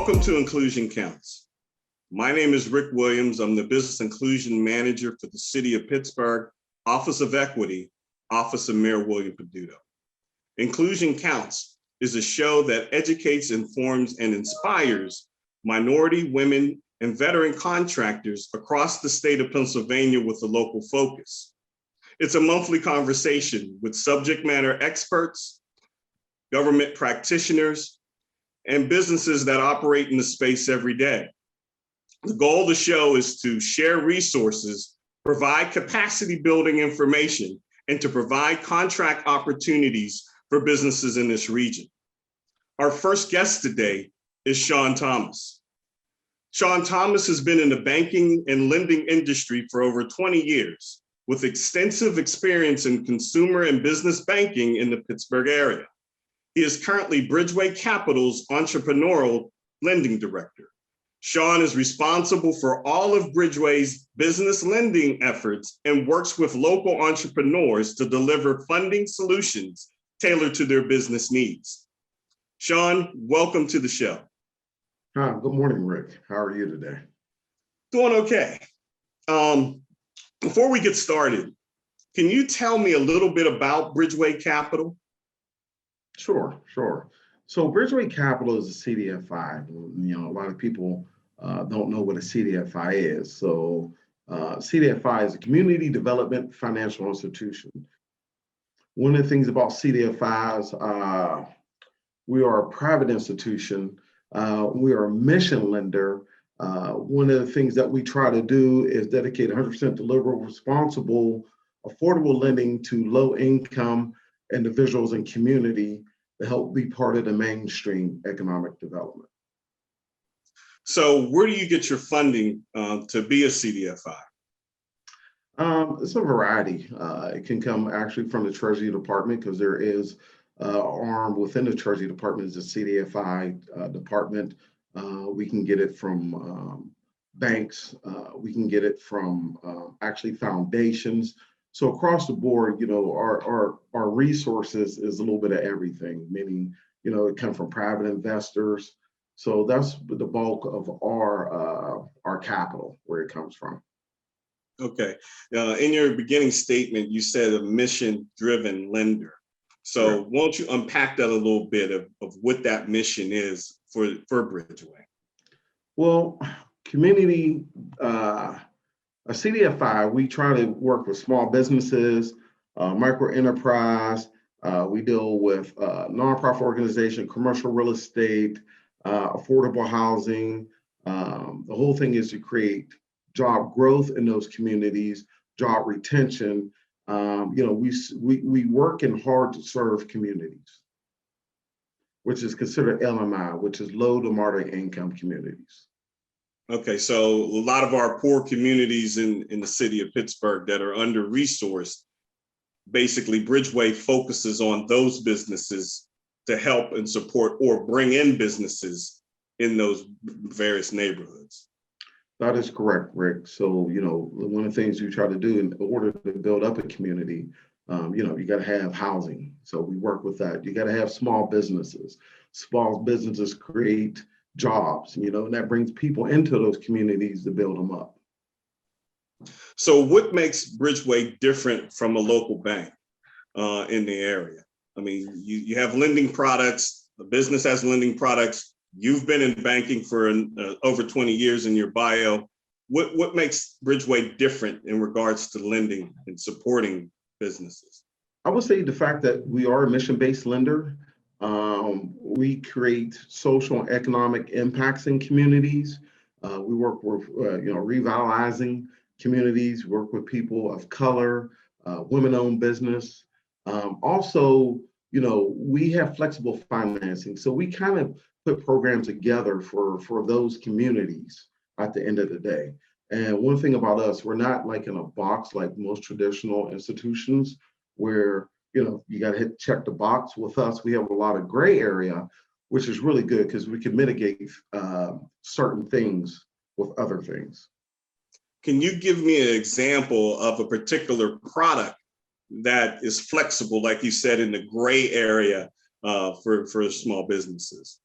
Welcome to Inclusion Counts. My name is Rick Williams. I'm the Business Inclusion Manager for the City of Pittsburgh, Office of Equity, Office of Mayor William Peduto. Inclusion Counts is a show that educates, informs, and inspires minority, women, and veteran contractors across the state of Pennsylvania with a local focus. It's a monthly conversation with subject matter experts, government practitioners, and businesses that operate in the space every day. The goal of the show is to share resources, provide capacity building information, and to provide contract opportunities for businesses in this region. Our first guest today is Shawn Thomas. Shawn Thomas has been in the banking and lending industry for over 20 years, with extensive experience in consumer and business banking in the Pittsburgh area. He is currently Bridgeway Capital's Entrepreneurial Lending Director. Shawn is responsible for all of Bridgeway's business lending efforts and works with local entrepreneurs to deliver funding solutions tailored to their business needs. Shawn, welcome to the show. Hi, good morning, Rick. How are you today? Doing okay. Before we get started, can you tell me a little bit about Bridgeway Capital? Sure. So Bridgeway Capital is a CDFI. A lot of people don't know what a CDFI is. So CDFI is a community development financial institution. One of the things about CDFIs, we are a private institution. We are a mission lender. One of the things that we try to do is dedicate 100% deliver responsible, affordable lending to low-income individuals and community to help be part of the mainstream economic development. So where do you get your funding to be a CDFI? It's a variety. It can come actually from the Treasury Department because there is arm within the Treasury Department is a CDFI department. We can get it from banks. We can get it from actually foundations. So across the board, our resources is a little bit of everything, meaning, it comes from private investors. So that's the bulk of our capital, where it comes from. Okay. In your beginning statement, you said a mission-driven lender. So Sure. Won't you unpack that a little bit of what that mission is for Bridgeway? Well, community, a CDFI, we try to work with small businesses, micro enterprise. We deal with nonprofit organization, commercial real estate, affordable housing. The whole thing is to create job growth in those communities, job retention. We work in hard to serve communities, which is considered LMI, which is low to moderate income communities. Okay, so a lot of our poor communities in the city of Pittsburgh that are under-resourced, basically Bridgeway focuses on those businesses to help and support or bring in businesses in those various neighborhoods. That is correct, Rick. So, one of the things you try to do in order to build up a community, you got to have housing. So we work with that. You got to have small businesses. Small businesses create jobs, and that brings people into those communities to build them up. So what makes Bridgeway different from a local bank in the area? I mean, you have lending products, the business has lending products. You've been in banking for over 20 years in your bio. What makes Bridgeway different in regards to lending and supporting businesses? I would say the fact that we are a mission-based lender. We create social and economic impacts in communities. We work with, revitalizing communities, work with people of color, women-owned business. Also, we have flexible financing. So we kind of put programs together for those communities at the end of the day. And one thing about us, we're not like in a box like most traditional institutions where, you got to check the box. With us, we have a lot of gray area, which is really good because we can mitigate certain things with other things. Can you give me an example of a particular product that is flexible, like you said, in the gray area for small businesses?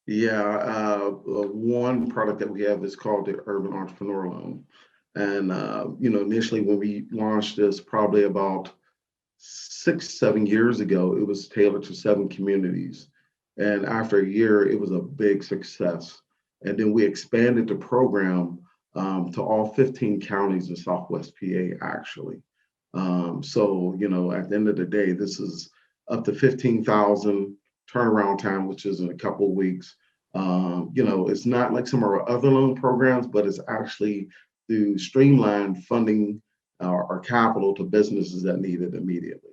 Yeah, one product that we have is called the Urban Entrepreneur Loan. And, initially when we launched this, probably about 6, 7 years ago, it was tailored to 7 communities. And after a year, it was a big success. And then we expanded the program to all 15 counties in Southwest PA, actually. So, at the end of the day, this is up to 15,000 turnaround time, which is in a couple of weeks. It's not like some of our other loan programs, but it's actually to streamline funding our capital to businesses that need it immediately.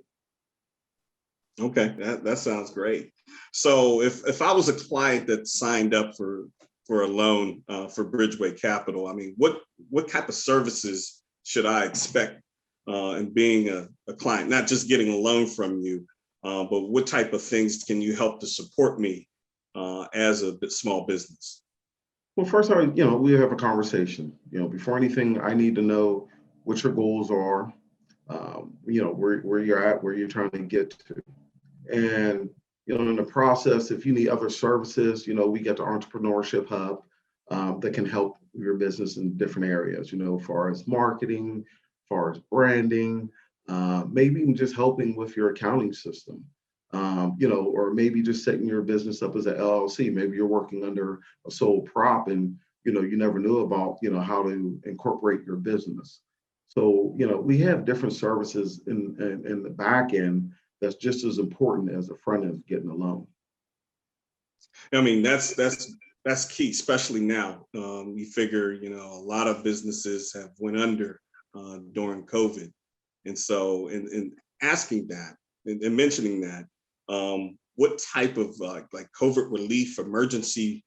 Okay, that sounds great. So if I was a client that signed up for a loan for Bridgeway Capital, I mean, what type of services should I expect in being a client? Not just getting a loan from you, but what type of things can you help to support me as a small business? Well, first, we have a conversation. Before anything, I need to know what your goals are, where you're at, where you're trying to get to. And, in the process, if you need other services, we get the Entrepreneurship Hub that can help your business in different areas, as far as marketing, as far as branding, maybe even just helping with your accounting system, or maybe just setting your business up as an LLC. Maybe you're working under a sole prop and, you never knew about, how to incorporate your business. So, we have different services in the back end that's just as important as the front end of getting a loan. I mean, that's key, especially now. You figure, a lot of businesses have went under during COVID, and so in asking that and mentioning that, what type of like COVID relief, emergency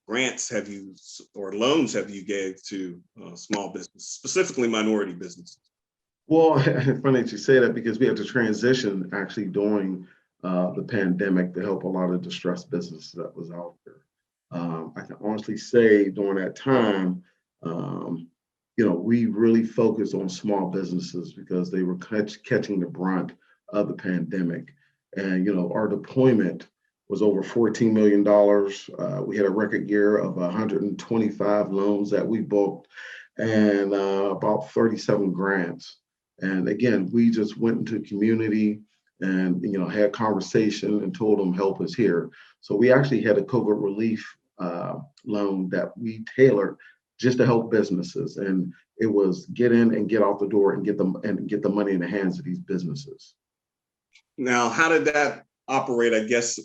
grants have you or loans have you gave to small business, specifically minority businesses? Well, funny that you say that because we had to transition actually during the pandemic to help a lot of distressed businesses that was out there. I can honestly say during that time, we really focused on small businesses because they were catching the brunt of the pandemic. And, our deployment was over $14 million. We had a record year of 125 loans that we booked and about 37 grants. And again, we just went into the community and had conversation and told them help is here. So we actually had a COVID relief loan that we tailored just to help businesses, and it was get in and get out the door and get the money in the hands of these businesses. Now, how did that operate? I guess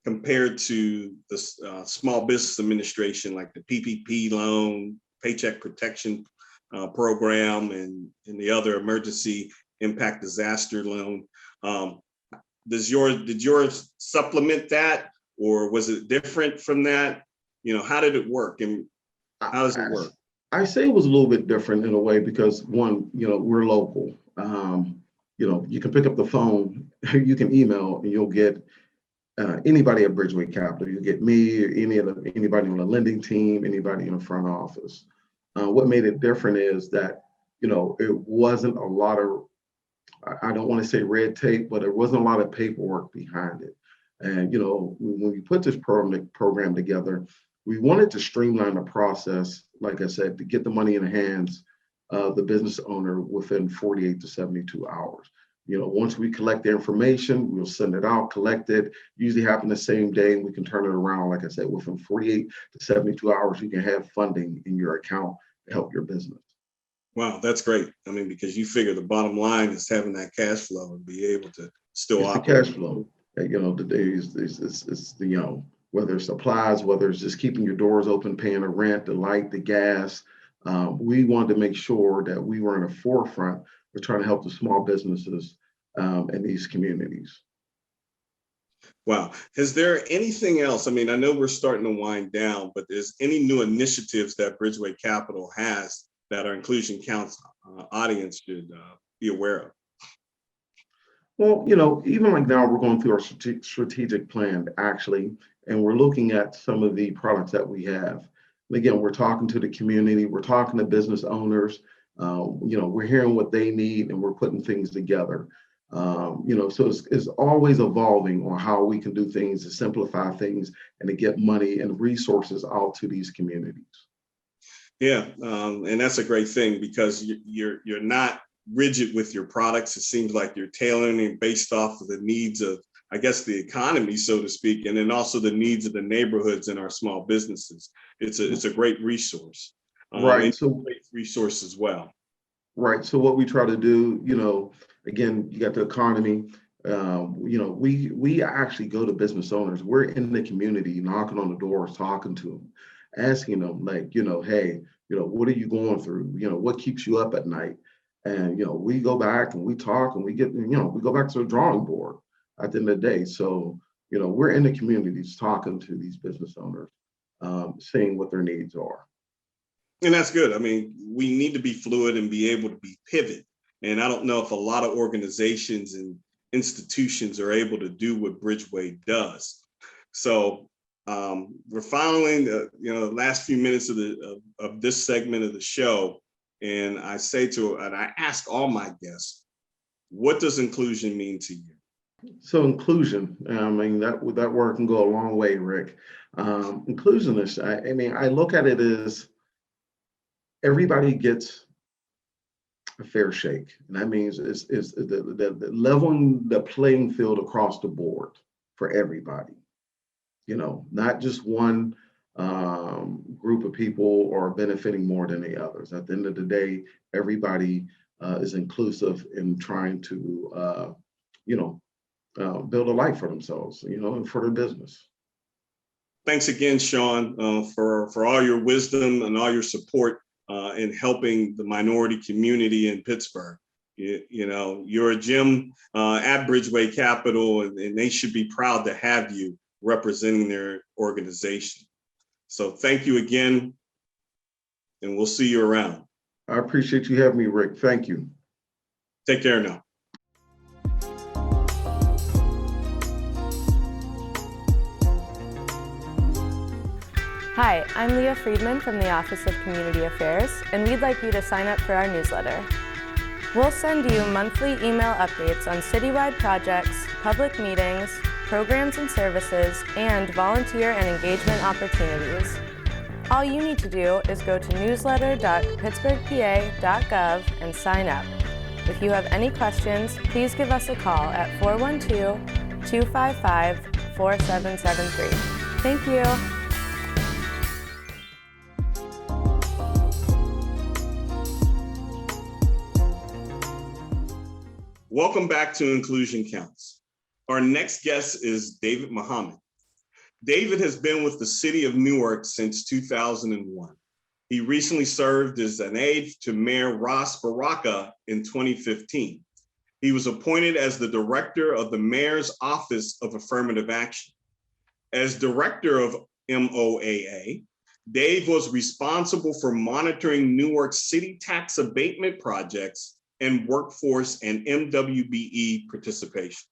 compared to the Small Business Administration, like the PPP loan, Paycheck Protection program, and the other emergency impact disaster loan. Did yours supplement that, or was it different from that? How did it work, and how does it work? I say it was a little bit different in a way because one, we're local. You can pick up the phone, you can email, and you'll get anybody at Bridgeway Capital. You get me, or anybody on the lending team, anybody in the front office. What made it different is that, it wasn't a lot of, I don't want to say red tape, but there wasn't a lot of paperwork behind it. And, when we put this program together, we wanted to streamline the process, like I said, to get the money in the hands of the business owner within 48 to 72 hours. Once we collect the information, we'll send it out, collect it, usually happen the same day, and we can turn it around. Like I said, within 48 to 72 hours, you can have funding in your account to help your business. Wow, that's great. I mean, because you figure the bottom line is having that cash flow and be able to still it's operate. The cash flow. Today is the whether it's supplies, whether it's just keeping your doors open, paying the rent, the light, the gas. We wanted to make sure that we were in the forefront. We're trying to help the small businesses in these communities. Wow. Is there anything else? I mean, I know we're starting to wind down, but is any new initiatives that Bridgeway Capital has that our Inclusion Counts audience should be aware of? Well, even like now we're going through our strategic plan actually, and we're looking at some of the products that we have. And again, we're talking to the community, we're talking to business owners, we're hearing what they need and we're putting things together. So it's always evolving on how we can do things to simplify things and to get money and resources out to these communities. Yeah, and that's a great thing because you're not rigid with your products. It seems like you're tailoring it based off of the needs of, I guess, the economy, so to speak, and then also the needs of the neighborhoods and our small businesses. It's a great resource, Right. and So great resource as well. right. So what we try to do, again, you got the economy. We actually go to business owners. We're in the community, knocking on the doors, talking to them, asking them, like, hey, what are you going through? What keeps you up at night? And we go back and we talk and we go back to the drawing board at the end of the day. So we're in the communities talking to these business owners, seeing what their needs are. And that's good. I mean, we need to be fluid and be able to be pivot. And I don't know if a lot of organizations and institutions are able to do what Bridgeway does. So we're following the last few minutes of this segment of the show, and I ask all my guests, what does inclusion mean to you? So inclusion, I mean, that word can go a long way, Rick. Inclusion is, I look at it as everybody gets a fair shake. And that means it's the leveling the playing field across the board for everybody. Not just one group of people are benefiting more than the others. At the end of the day, everybody is inclusive in trying to, build a life for themselves, and for their business. Thanks again, Shawn, for all your wisdom and all your support in helping the minority community in Pittsburgh. You're a gem at Bridgeway Capital, and they should be proud to have you representing their organization. So thank you again, and we'll see you around. I appreciate you having me, Rick. Thank you. Take care now. Hi, I'm Leah Friedman from the Office of Community Affairs, and we'd like you to sign up for our newsletter. We'll send you monthly email updates on citywide projects, public meetings, programs and services, and volunteer and engagement opportunities. All you need to do is go to newsletter.pittsburghpa.gov and sign up. If you have any questions, please give us a call at 412-255-4773. Thank you. Welcome back to Inclusion Counts. Our next guest is David Muhammad. David has been with the City of Newark since 2001. He recently served as an aide to Mayor Ras Baraka in 2015. He was appointed as the director of the Mayor's Office of Affirmative Action. As director of MOAA, Dave was responsible for monitoring Newark city tax abatement projects and workforce and MWBE participation.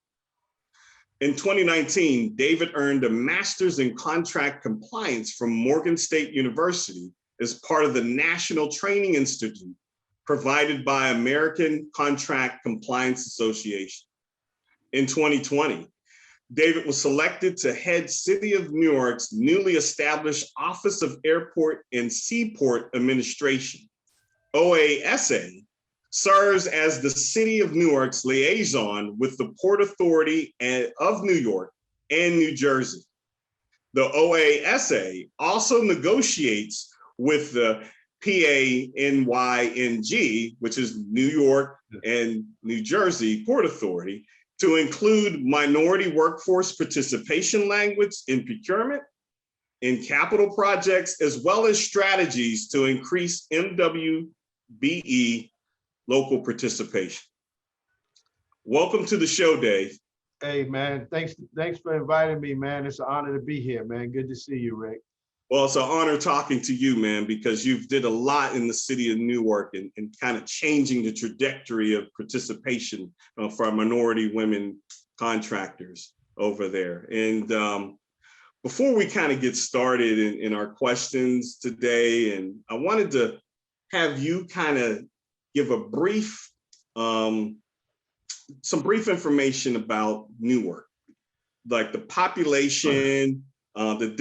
In 2019, David earned a master's in contract compliance from Morgan State University as part of the National Training Institute provided by American Contract Compliance Association. In 2020, David was selected to head City of Newark's newly established Office of Airport and Seaport Administration. OASA serves as the City of Newark's liaison with the Port Authority of New York and New Jersey. The OASA also negotiates with the PANYNG, which is New York and New Jersey Port Authority, to include minority workforce participation language in procurement, in capital projects, as well as strategies to increase MWBE local participation. Welcome to the show, Dave. Hey, man, thanks for inviting me, man. It's an honor to be here, man. Good to see you, Rick. Well, it's an honor talking to you, man, because you've did a lot in the City of Newark and kind of changing the trajectory of participation for our minority women contractors over there. And before we kind of get started in our questions today, and I wanted to have you kind of give a brief some brief information about Newark, like the population, the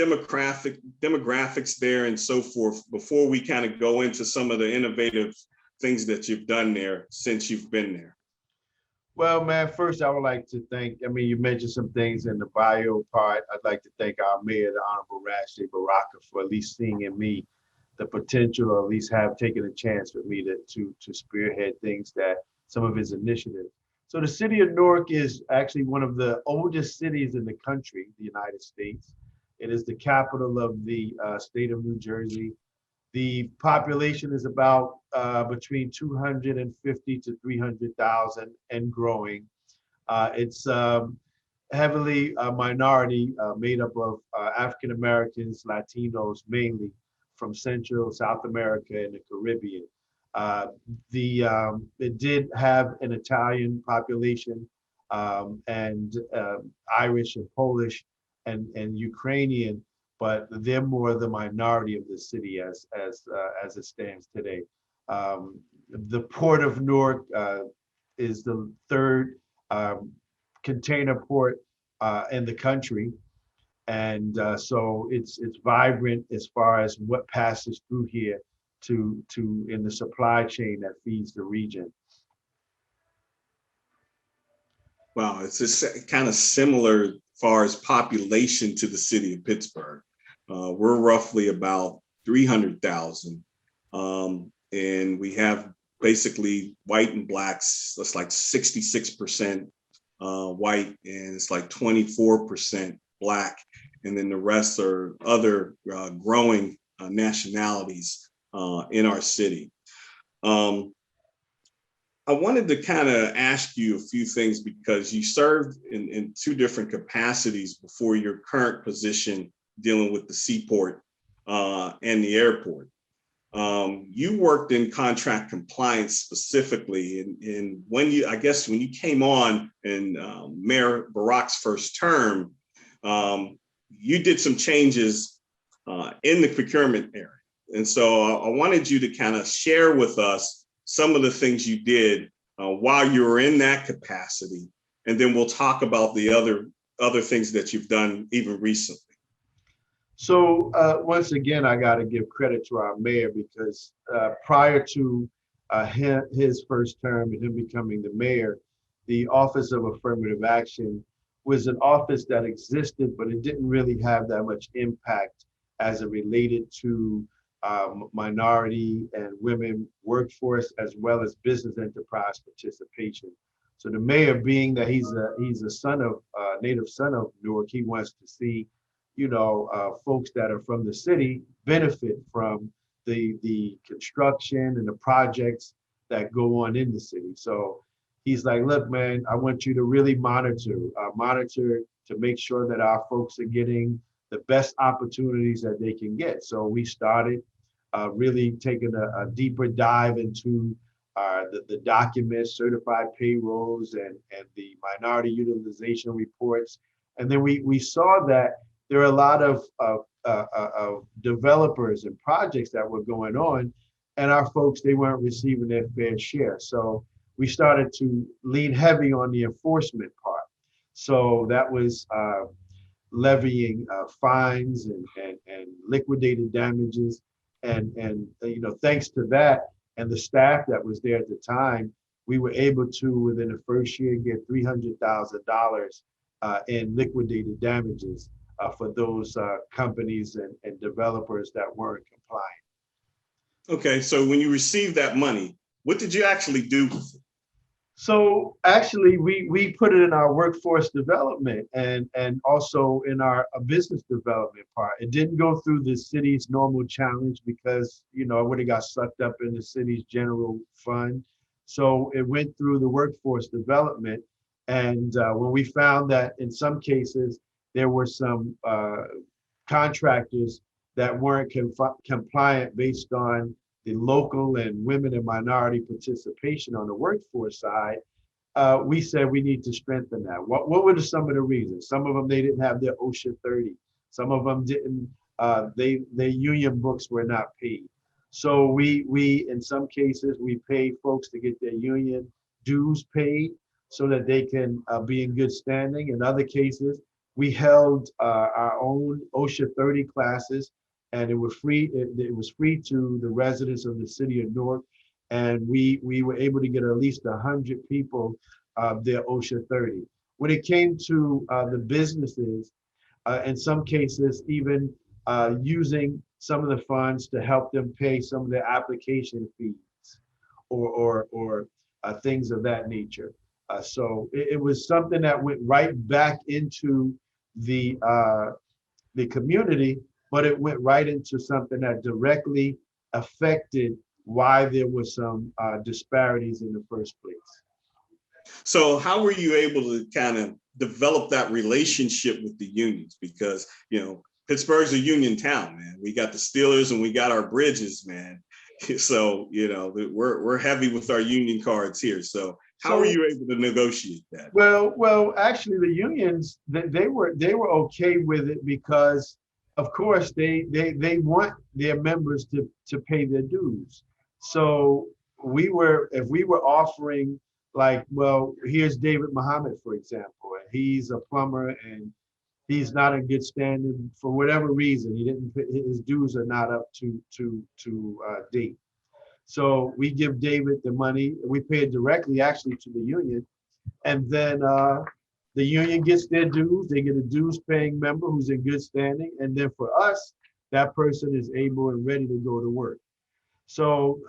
demographics there and so forth, before we kind of go into some of the innovative things that you've done there since you've been there. Well, man, first I would like to thank, I mean, you mentioned some things in the bio part. I'd like to thank our mayor, the Honorable Rashid Baraka, for at least seeing in me the potential, or at least have taken a chance for me to spearhead things that some of his initiatives. So the city of Newark is actually one of the oldest cities in the country, the United States. It is the capital of the state of New Jersey. The population is about between 250 to 300,000 and growing. It's heavily minority, made up of African Americans, Latinos mainly, from Central, South America, and the Caribbean. It did have an Italian population, and Irish and Polish and Ukrainian, but they're more the minority of the city as it stands today. The Port of Newark is the third container port in the country. And so it's vibrant as far as what passes through here to in the supply chain that feeds the region. Wow, it's just kind of similar as far as population to the city of Pittsburgh. We're roughly about 300,000, and we have basically white and blacks. That's like 66% white, and it's like 24% Black, and then the rest are other growing nationalities in our city. I wanted to kind of ask you a few things because you served in two different capacities before your current position dealing with the seaport and the airport. You worked in contract compliance specifically, and when you came on in Mayor Barak's first term, you did some changes in the procurement area. And so I wanted you to kind of share with us some of the things you did while you were in that capacity. And then we'll talk about the other things that you've done even recently. So once again, I got to give credit to our mayor because prior to his first term and him becoming the mayor, the Office of Affirmative Action was an office that existed, but it didn't really have that much impact as it related to minority and women workforce, as well as business enterprise participation. So the mayor, being that he's a son of native son of Newark, he wants to see, folks that are from the city benefit from the construction and the projects that go on in the city. So he's like, look, man, I want you to really monitor to make sure that our folks are getting the best opportunities that they can get. So we started really taking a deeper dive into the documents, certified payrolls, and the minority utilization reports. And then we saw that there are a lot of developers and projects that were going on, and our folks, they weren't receiving their fair share. So we started to lean heavy on the enforcement part. So that was levying fines and liquidated damages. And thanks to that and the staff that was there at the time, we were able to, within the first year, get $300,000 in liquidated damages for those companies and developers that weren't compliant. Okay, so when you received that money, what did you actually do with it? So actually, we put it in our workforce development and also in our business development part. It didn't go through the city's normal challenge because, it would have got sucked up in the city's general fund. So it went through the workforce development. And when we found that in some cases, there were some contractors that weren't compliant based on the local and women and minority participation on the workforce side, we said we need to strengthen that. What were some of the reasons? Some of them, they didn't have their OSHA 30. Some of them didn't, their union books were not paid. So we in some cases, we paid folks to get their union dues paid. so that they can be in good standing. In other cases, we held our own OSHA 30 classes, and it was free. It was free to the residents of the city of Newark, and we were able to get at least 100 people their OSHA 30. When it came to the businesses, in some cases, even using some of the funds to help them pay some of their application fees or things of that nature. So it was something that went right back into the community, but it went right into something that directly affected why there was some disparities in the first place. So how were you able to kind of develop that relationship with the unions? Because, Pittsburgh's a union town, man. We got the Steelers and we got our Bridges, man. So, we're heavy with our union cards here. So how were you able to negotiate that? Well, actually the unions, they were okay with it because of course they want their members to pay their dues. So if we were offering, like, well, here's David Muhammad, for example, and he's a plumber and he's not in good standing for whatever reason. His dues are not up to date. So we give David the money. We pay it directly, actually, to the union, and then the union gets their dues. They get a dues-paying member who's in good standing, and then for us, that person is able and ready to go to work. So.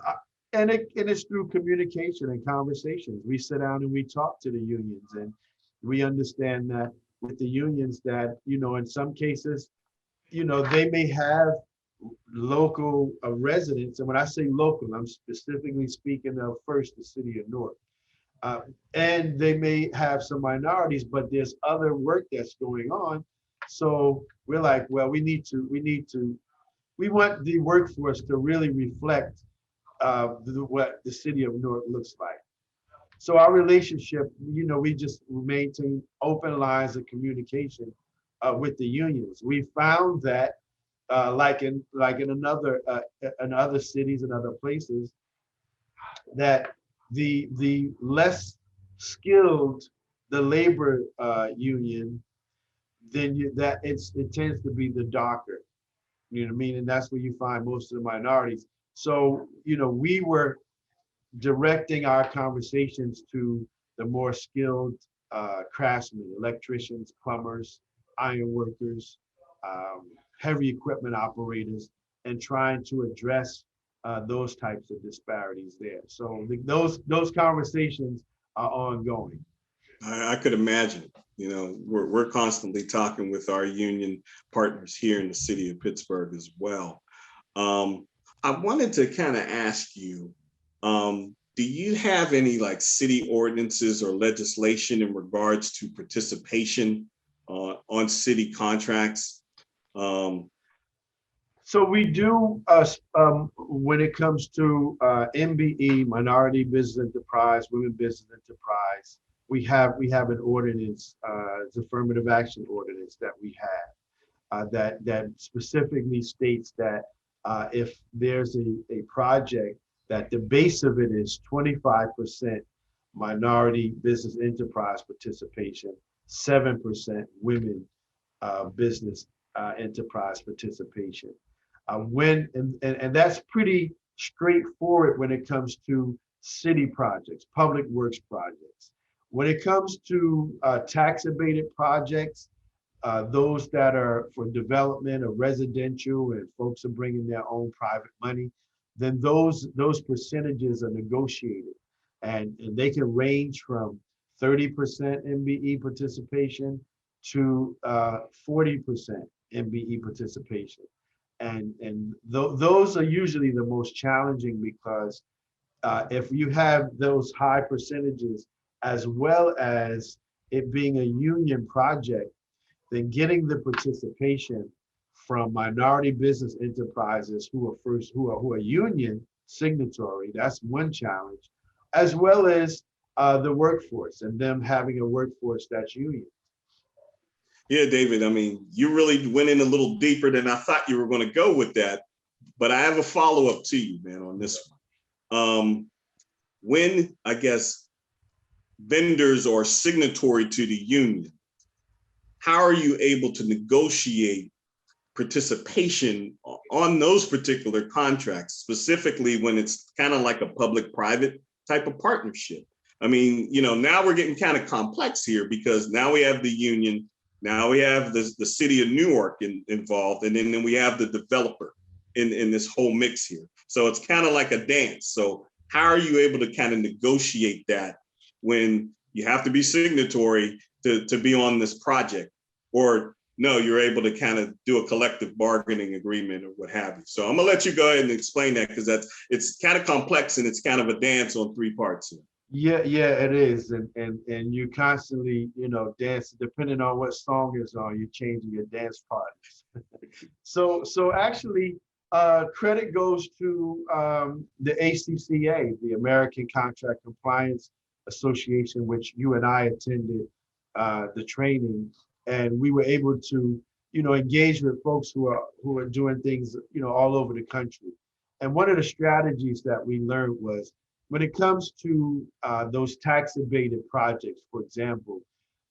And it's through communication and conversations. We sit down and we talk to the unions, and we understand that with the unions that, in some cases, they may have local residents. And when I say local, I'm specifically speaking of first the city of Newark. And they may have some minorities, but there's other work that's going on. So we're like, well, we want the workforce to really reflect what the city of Newark looks like. So our relationship, we just maintain open lines of communication with the unions. We found that, like in other cities and other places, that the less skilled the labor union, then it tends to be the darker. You know what I mean? And that's where you find most of the minorities. So, we were directing our conversations to the more skilled craftsmen, electricians, plumbers, iron workers, heavy equipment operators, and trying to address those types of disparities there. So those conversations are ongoing. I could imagine. We're constantly talking with our union partners here in the city of Pittsburgh as well. I wanted to kind of ask you, do you have any city ordinances or legislation in regards to participation on city contracts? So we do, when it comes to MBE, Minority Business Enterprise, Women Business Enterprise, we have an ordinance, it's affirmative action ordinance that we have that specifically states that if there's a project that the base of it is 25% minority business enterprise participation, 7% women business enterprise participation. And that's pretty straightforward when it comes to city projects, public works projects. When it comes to tax abated projects, those that are for development of residential and folks are bringing their own private money, then those percentages are negotiated, and they can range from 30% MBE participation to 40% MBE participation. And those are usually the most challenging because if you have those high percentages, as well as it being a union project, then getting the participation from minority business enterprises who are union signatory, that's one challenge, as well as the workforce and them having a workforce that's union. Yeah, David, I mean, you really went in a little deeper than I thought you were going to go with that, but I have a follow-up to you, man, on this one. When, I guess, vendors or signatory to the union, how are you able to negotiate participation on those particular contracts, specifically when it's kind of like a public-private type of partnership? I mean, now we're getting kind of complex here because now we have the union, now we have the City of Newark involved, and then we have the developer in this whole mix here. So it's kind of like a dance. So how are you able to kind of negotiate that when you have to be signatory to be on this project? Or no, you're able to kind of do a collective bargaining agreement or what have you. So I'm gonna let you go ahead and explain that because it's kind of complex and it's kind of a dance on three parts here. Yeah, it is, and you constantly, dance depending on what song is on. You're changing your dance partners. So actually, credit goes to the ACCA, the American Contract Compliance Association, which you and I attended the training, and we were able to, engage with folks who are doing things, all over the country. And one of the strategies that we learned was when it comes to those tax abated projects, for example,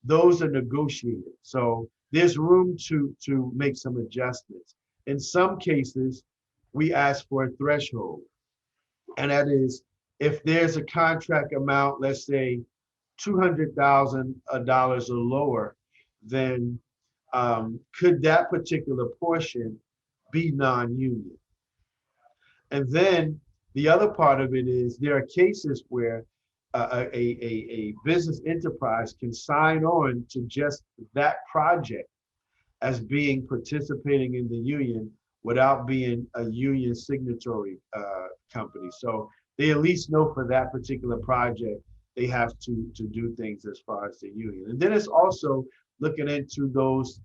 those are negotiated. So there's room to make some adjustments. In some cases, we ask for a threshold. And that is, if there's a contract amount, let's say $200,000 or lower, then could that particular portion be non-union? And then the other part of it is there are cases where a business enterprise can sign on to just that project as being participating in the union without being a union signatory company. So they at least know for that particular project, they have to do things as far as the union. And then it's also looking into those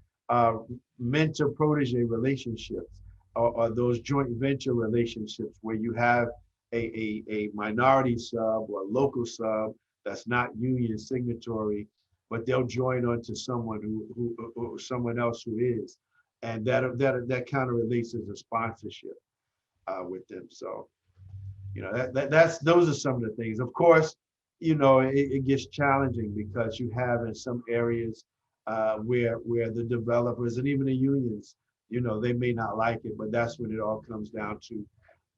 mentor-protege relationships or those joint venture relationships where you have a minority sub or a local sub that's not union signatory, but they'll join on to someone who someone else who is, and that kind of relates as a sponsorship with them. So, that's those are some of the things. Of course, it gets challenging because you have in some areas where the developers and even the unions, they may not like it, but that's when it all comes down to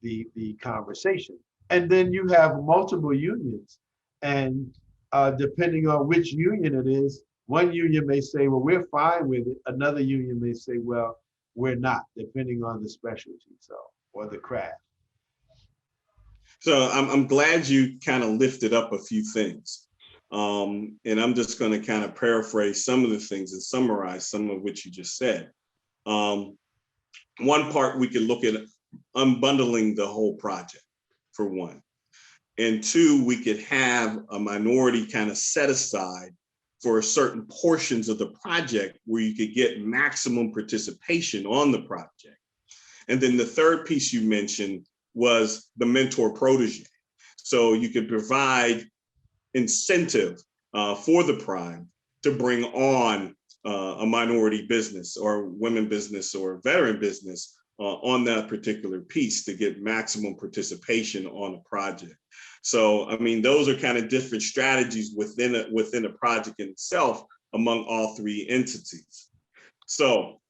the conversation. And then you have multiple unions, and depending on which union it is, one union may say, well, we're fine with it. Another union may say, well, we're not, depending on the specialty, or the craft. So I'm glad you kind of lifted up a few things. And I'm just going to kind of paraphrase some of the things and summarize some of what you just said. One part, we could look at unbundling the whole project, for one. And two, we could have a minority kind of set aside for certain portions of the project where you could get maximum participation on the project. And then the third piece you mentioned was the mentor protege. So you could provide incentive for the prime to bring on a minority business or women business or veteran business on that particular piece to get maximum participation on a project. So, I mean, those are kind of different strategies within a project in itself among all three entities. So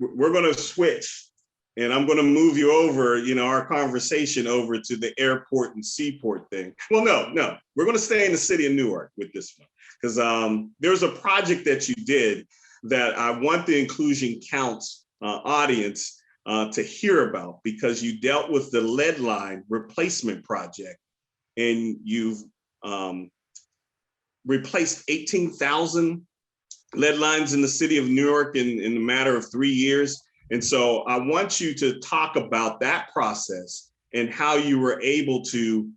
we're going to switch, and I'm going to move you over, our conversation over to the airport and seaport thing. Well, no, we're going to stay in the city of Newark with this one, because there's a project that you did that I want the Inclusion Counts audience to hear about, because you dealt with the lead line replacement project, and you've replaced 18,000 lead lines in the city of Newark in a matter of 3 years. And so I want you to talk about that process and how you were able to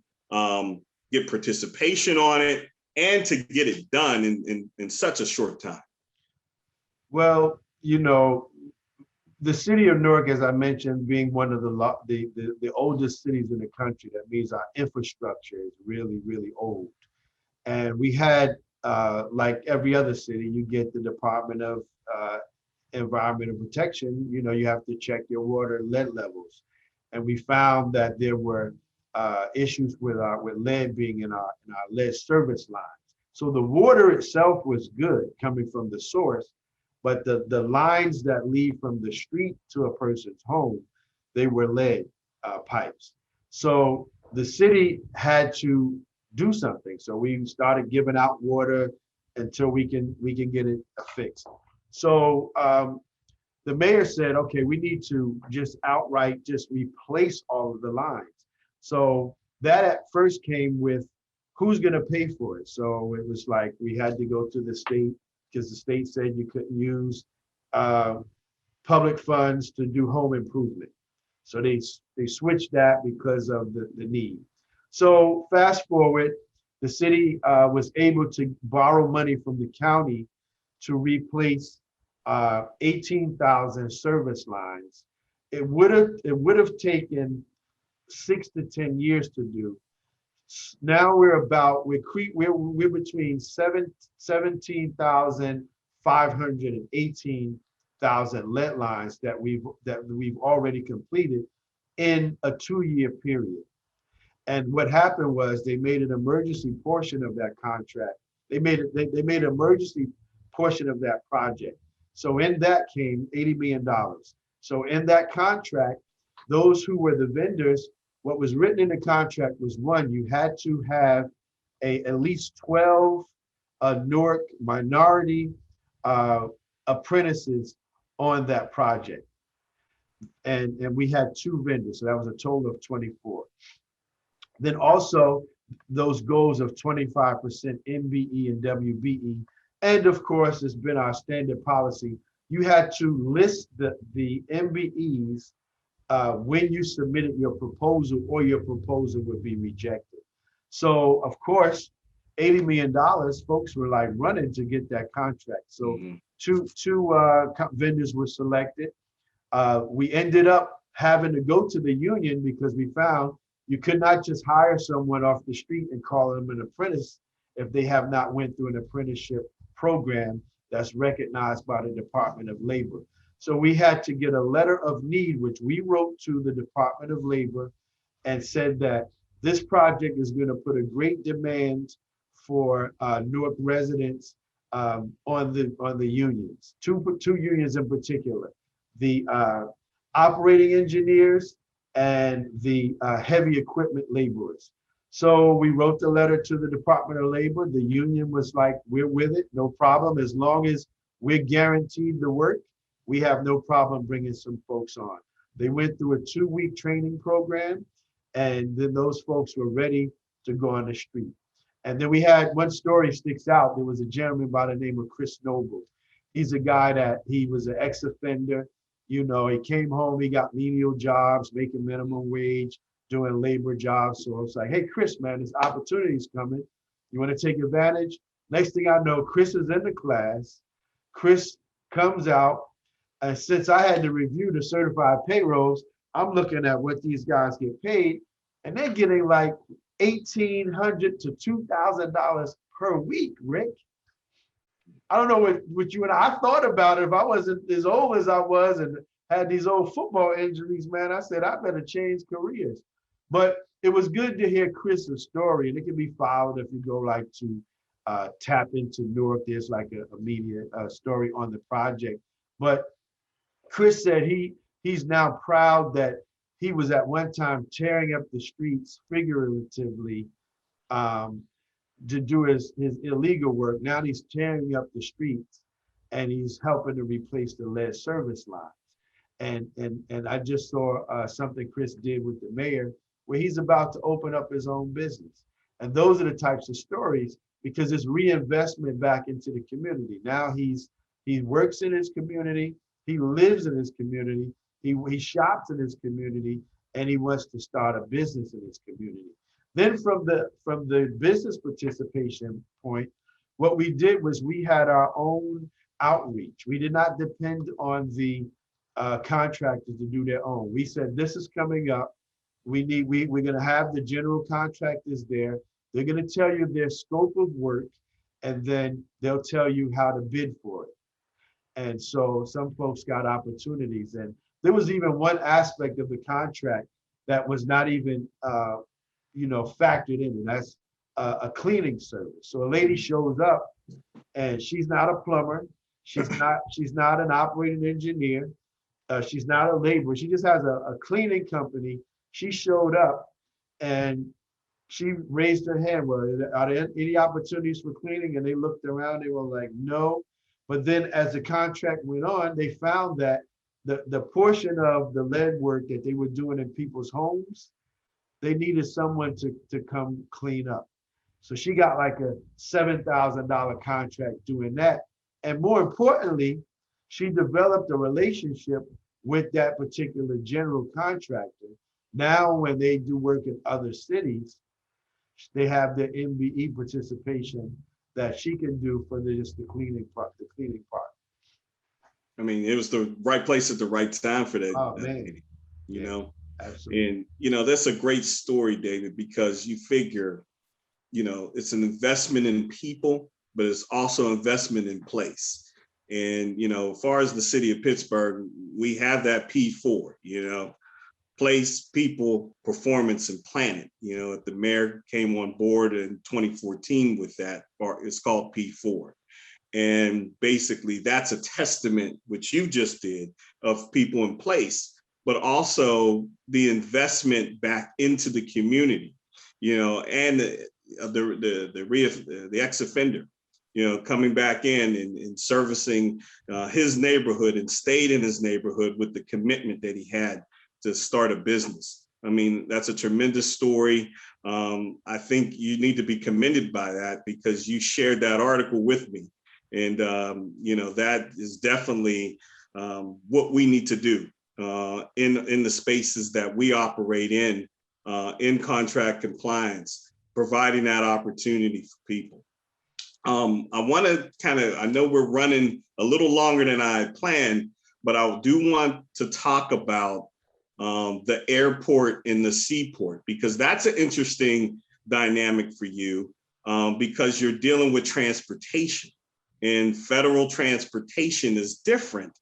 get participation on it and to get it done in such a short time. Well, the city of Newark, as I mentioned, being one of the oldest cities in the country, that means our infrastructure is really, really old. And we had, like every other city, you get the Department of Environmental Protection. You have to check your water lead levels. And we found that there were issues with lead being in our lead service lines. So the water itself was good coming from the source, but the lines that lead from the street to a person's home, they were lead pipes. So the city had to do something. So we started giving out water until we can get it fixed. So the mayor said, okay, we need to just outright just replace all of the lines. So that at first came with who's going to pay for it. So it was like we had to go to the state because the state said you couldn't use public funds to do home improvement. So they switched that because of the need. So fast forward, the city was able to borrow money from the county to replace 18,000 service lines. It would have taken 6 to 10 years to do. Now we're between 17,500 and 18,000 lead lines that we've already completed in a 2-year period. And what happened was they made an emergency portion of that contract. They made an emergency portion of that project. So in that came $80 million. So in that contract, those who were the vendors, what was written in the contract was, one, you had to have at least 12 Newark minority apprentices on that project. And we had 2 vendors, so that was a total of 24. Then also those goals of 25% MBE and WBE. And of course, it's been our standard policy. You had to list the MBEs when you submitted your proposal, or your proposal would be rejected. So of course, $80 million, folks were like running to get that contract. So two vendors were selected. We ended up having to go to the union because we found you could not just hire someone off the street and call them an apprentice if they have not went through an apprenticeship program that's recognized by the Department of Labor. So we had to get a letter of need, which we wrote to the Department of Labor and said that this project is going to put a great demand for Newark residents on the unions, two unions in particular, the operating engineers and the heavy equipment laborers. So we wrote the letter to the Department of Labor. The union was like, we're with it, no problem. As long as we're guaranteed the work, we have no problem bringing some folks on. They went through a 2-week training program, and then those folks were ready to go on the street. And then we had one story sticks out. There was a gentleman by the name of Chris Noble. He's a guy that he was an ex-offender. You know, he came home, he got menial jobs, making minimum wage, doing labor jobs. So I was like, hey, Chris, man, this opportunity's coming. You want to take advantage? Next thing I know, Chris is in the class. Chris comes out. And since I had to review the certified payrolls, I'm looking at what these guys get paid, and they're getting like $1,800 to $2,000 per week, Rick. I don't know what you and I thought about it. If I wasn't as old as I was and had these old football injuries, man, I said, I better change careers. But it was good to hear Chris's story, and it can be followed if you go like to tap into Newark. There's like a media story on the project. But Chris said he's now proud that he was at one time tearing up the streets figuratively to do his illegal work. Now he's tearing up the streets and he's helping to replace the lead service lines. And I just saw something Chris did with the mayor where he's about to open up his own business. And those are the types of stories, because it's reinvestment back into the community. Now he works in his community, he lives in his community, he shops in his community, and he wants to start a business in his community. Then from the business participation point, what we did was we had our own outreach. We did not depend on the contractors to do their own. We said, this is coming up. We're going to have the general contractors there. They're going to tell you their scope of work, and then they'll tell you how to bid for it. And so some folks got opportunities. And there was even one aspect of the contract that was not even factored in, and that's a cleaning service. So a lady shows up and she's not a plumber. She's not an operating engineer. She's not a laborer. She just has a cleaning company. She showed up and she raised her hand. Well, are there any opportunities for cleaning? And they looked around, they were like, no. But then as the contract went on, they found that the portion of the lead work that they were doing in people's homes, they needed someone to come clean up. So she got like a $7,000 contract doing that. And more importantly, she developed a relationship with that particular general contractor. Now, when they do work in other cities, they have the MBE participation that she can do for just the cleaning part. I mean, it was the right place at the right time for that. Oh, man. Lady, you know? Absolutely. And, you know, that's a great story, David, because you figure, you know, it's an investment in people, but it's also investment in place. And, you know, as far as the city of Pittsburgh, we have that P4, you know, place, people, performance, and planet. You know, if the mayor came on board in 2014 with that, or it's called P4. And basically that's a testament, which you just did, of people in place, but also the investment back into the community, you know, and the ex-offender, you know, coming back in and servicing his neighborhood and stayed in his neighborhood with the commitment that he had to start a business. I mean, that's a tremendous story. I think you need to be commended by that because you shared that article with me. And, you know, that is definitely what we need to do in the spaces that we operate in contract compliance, providing that opportunity for people. I want to I know we're running a little longer than I had planned, but I do want to talk about the airport and the seaport, because that's an interesting dynamic for you because you're dealing with transportation. And federal transportation is different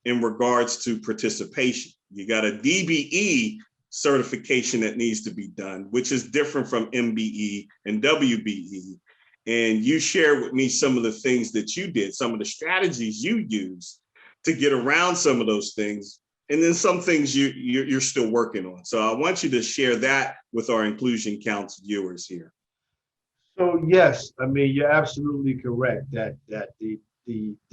in regards to participation. You got a DBE certification that needs to be done, which is different from MBE and WBE. And you share with me some of the things that you did, some of the strategies you used to get around some of those things, and then some things you're still working on. So I want you to share that with our Inclusion Council viewers here. So yes, I mean, you're absolutely correct that the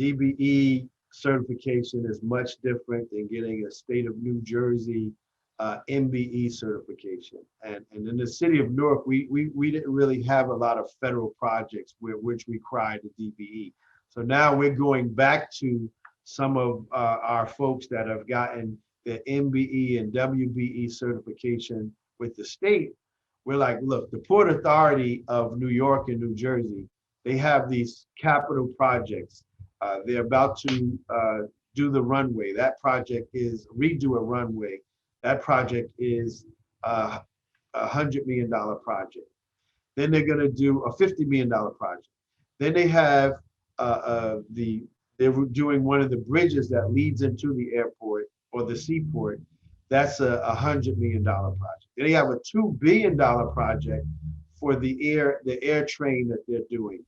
DBE certification is much different than getting a state of New Jersey MBE certification. And in the city of Newark, we didn't really have a lot of federal projects which required the DBE. So now we're going back to some of our folks that have gotten the MBE and WBE certification with the state. We're like, look, the Port Authority of New York and New Jersey, they have these capital projects. They're about to do the runway. That project is redo a runway. That project is a $100 million project. Then they're going to do a $50 million project. Then they have they're doing one of the bridges that leads into the airport or the seaport. That's a $100 million project. Then they have a $2 billion project for the air train that they're doing.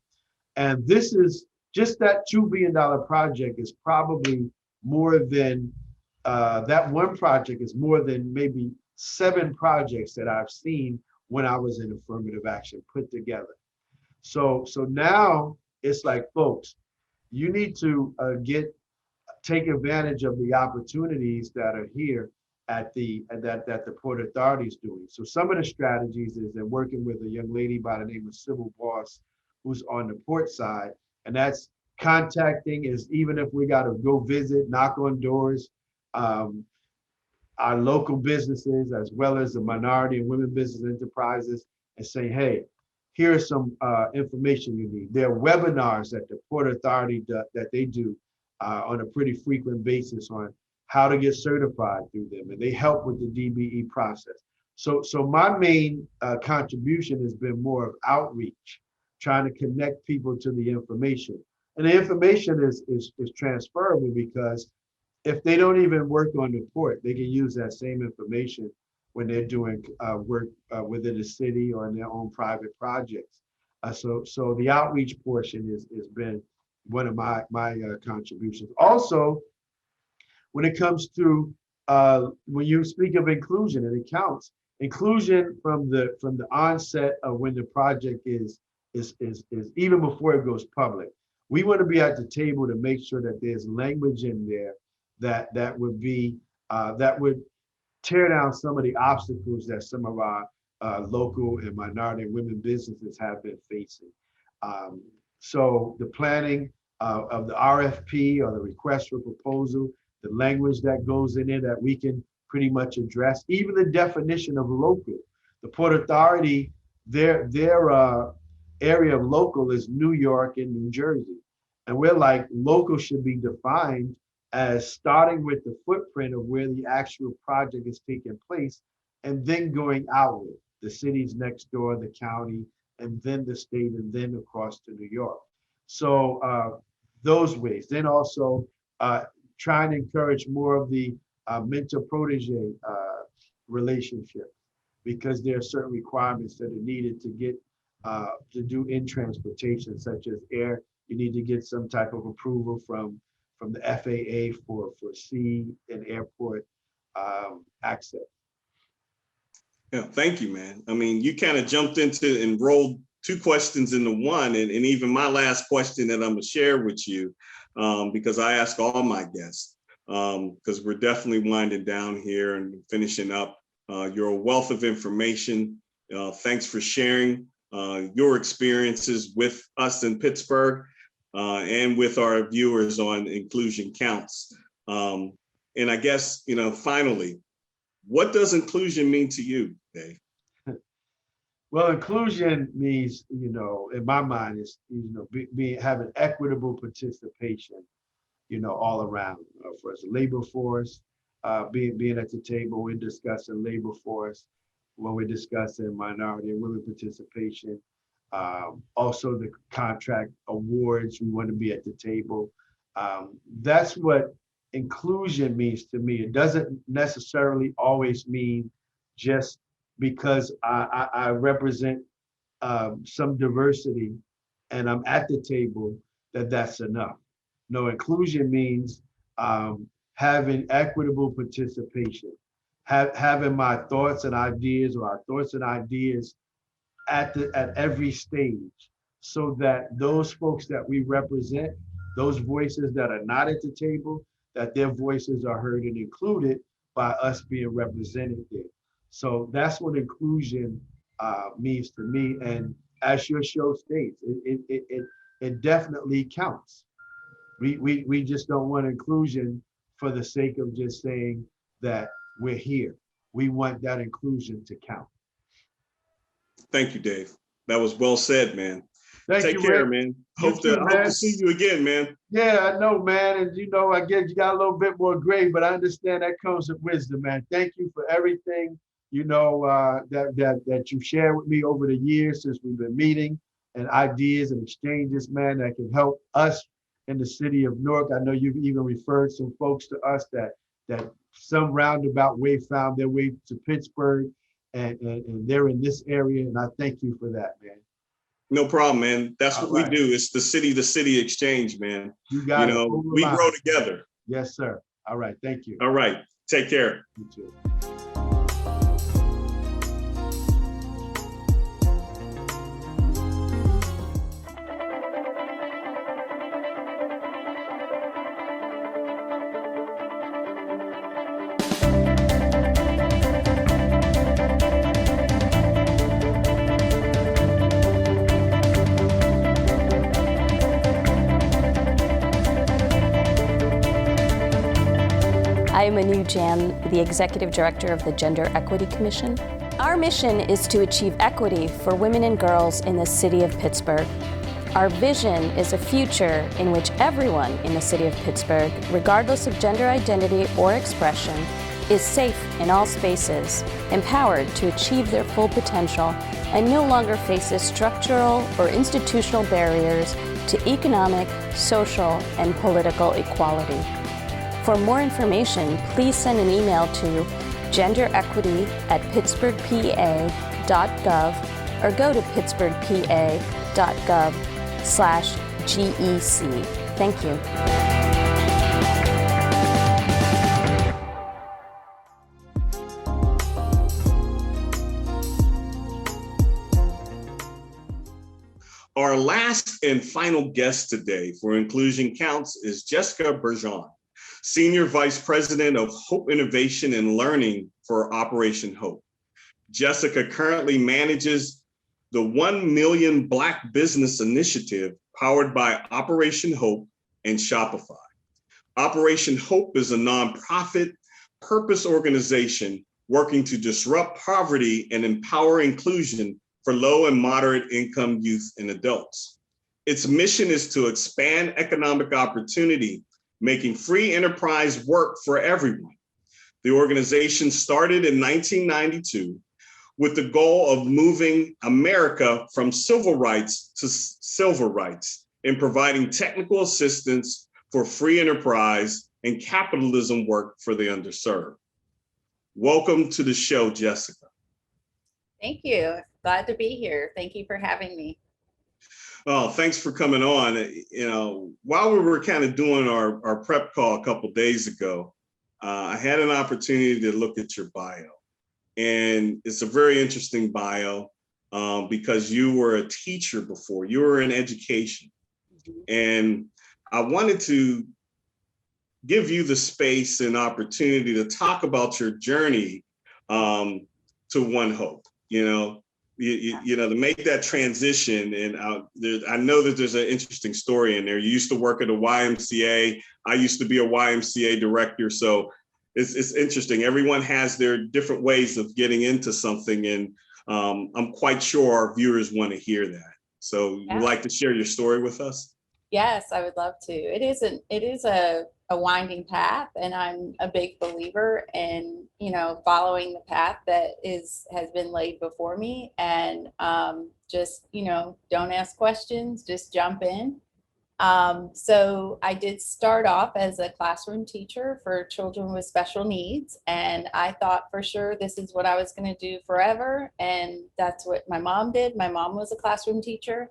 And this is just that $2 billion project is probably more than, that one project is more than maybe 7 projects that I've seen when I was in affirmative action put together. So now it's like, folks, you need to take advantage of the opportunities that are here that the Port Authority is doing. So some of the strategies is they're working with a young lady by the name of Sybil Boss, who's on the port side, and that's contacting is even if we got to go visit, knock on doors, our local businesses as well as the minority and women business enterprises, and say, hey, here's some information you need. There are webinars that the Port Authority that they do on a pretty frequent basis on how to get certified through them, and they help with the DBE process. So my main contribution has been more of outreach, trying to connect people to the information. And the information is transferable because if they don't even work on the port, they can use that same information when they're doing work within the city or in their own private projects. So the outreach portion has been one of my contributions. Also, when it comes to when you speak of inclusion, and it counts, inclusion from the onset of when the project is even before it goes public. We want to be at the table to make sure that there's language in there that would tear down some of the obstacles that some of our local and minority and women businesses have been facing. So the planning of the RFP or the request for proposal, the language that goes in it that we can pretty much address, even the definition of local. The Port Authority, their area of local is New York and New Jersey. And we're like, local should be defined as starting with the footprint of where the actual project is taking place and then going outward, the cities next door, the county, and then the state, and then across to New York. So those ways. Then also trying to encourage more of the mentor-protege relationship, because there are certain requirements that are needed to get to do in transportation, such as air. You need to get some type of approval from the FAA for sea and airport access. Yeah, thank you, man. I mean, you kind of jumped into and rolled two questions into one, and even my last question that I'm gonna share with you, because I ask all my guests, because we're definitely winding down here and finishing up. You're a wealth of information. Thanks for sharing your experiences with us in Pittsburgh and with our viewers on Inclusion Counts. And I guess, finally, what does inclusion mean to you, Dave? Well, inclusion means, in my mind, is having equitable participation, all around for us. Labor force, being at the table, we're discussing labor force when we're discussing minority and women participation. Also, the contract awards, we want to be at the table. That's what inclusion means to me. It doesn't necessarily always mean just because I represent some diversity and I'm at the table that's enough. No, inclusion means having equitable participation, having my thoughts and ideas, or our thoughts and ideas at every stage, so that those folks that we represent, those voices that are not at the table, that their voices are heard and included by us being represented there. So that's what inclusion means to me. And as your show states, it definitely counts. We just don't want inclusion for the sake of just saying that we're here. We want that inclusion to count. Thank you, Dave. That was well said, man. Take care, man. Hope to see you again, man. Yeah, I know, man. And I get you got a little bit more gray, but I understand that comes with wisdom, man. Thank you for everything, that you shared with me over the years since we've been meeting, and ideas and exchanges, man, that can help us in the city of Newark. I know you've even referred some folks to us that some roundabout way found their way to Pittsburgh, and they're in this area, and I thank you for that, man. No problem, man. That's what we do. It's the city exchange, man. You got it. We grow together. Yes, sir. All right. Thank you. All right. Take care. You too. I'm Anu Jan, the Executive Director of the Gender Equity Commission. Our mission is to achieve equity for women and girls in the city of Pittsburgh. Our vision is a future in which everyone in the city of Pittsburgh, regardless of gender identity or expression, is safe in all spaces, empowered to achieve their full potential, and no longer faces structural or institutional barriers to economic, social, and political equality. For more information, please send an email to genderequity@pittsburghpa.gov or go to pittsburghpa.gov ps.gov/GEC. Thank you. Our last and final guest today for Inclusion Counts is Jessica Bergeron, Senior Vice President of Hope Innovation and Learning for Operation Hope. Jessica currently manages the 1 Million Black Business Initiative powered by Operation Hope and Shopify. Operation Hope is a nonprofit purpose organization working to disrupt poverty and empower inclusion for low and moderate income youth and adults. Its mission is to expand economic opportunity, making free enterprise work for everyone. The organization started in 1992 with the goal of moving America from civil rights to silver rights and providing technical assistance for free enterprise and capitalism work for the underserved. Welcome to the show, Jessica. Thank you. Glad to be here. Thank you for having me. Oh, thanks for coming on. While we were kind of doing our prep call a couple of days ago, I had an opportunity to look at your bio. And it's a very interesting bio because you were a teacher before, you were in education. And I wanted to give you the space and opportunity to talk about your journey to One Hope, to make that transition. And I know that there's an interesting story in there. You used to work at a YMCA. I used to be a YMCA director. So it's interesting. Everyone has their different ways of getting into something. And I'm quite sure our viewers want to hear that. So you'd like to share your story with us? Yes, I would love to. It is a winding path, and I'm a big believer in, following the path that has been laid before me, and don't ask questions, just jump in. So I did start off as a classroom teacher for children with special needs, and I thought for sure this is what I was going to do forever, and that's what my mom did. My mom was a classroom teacher,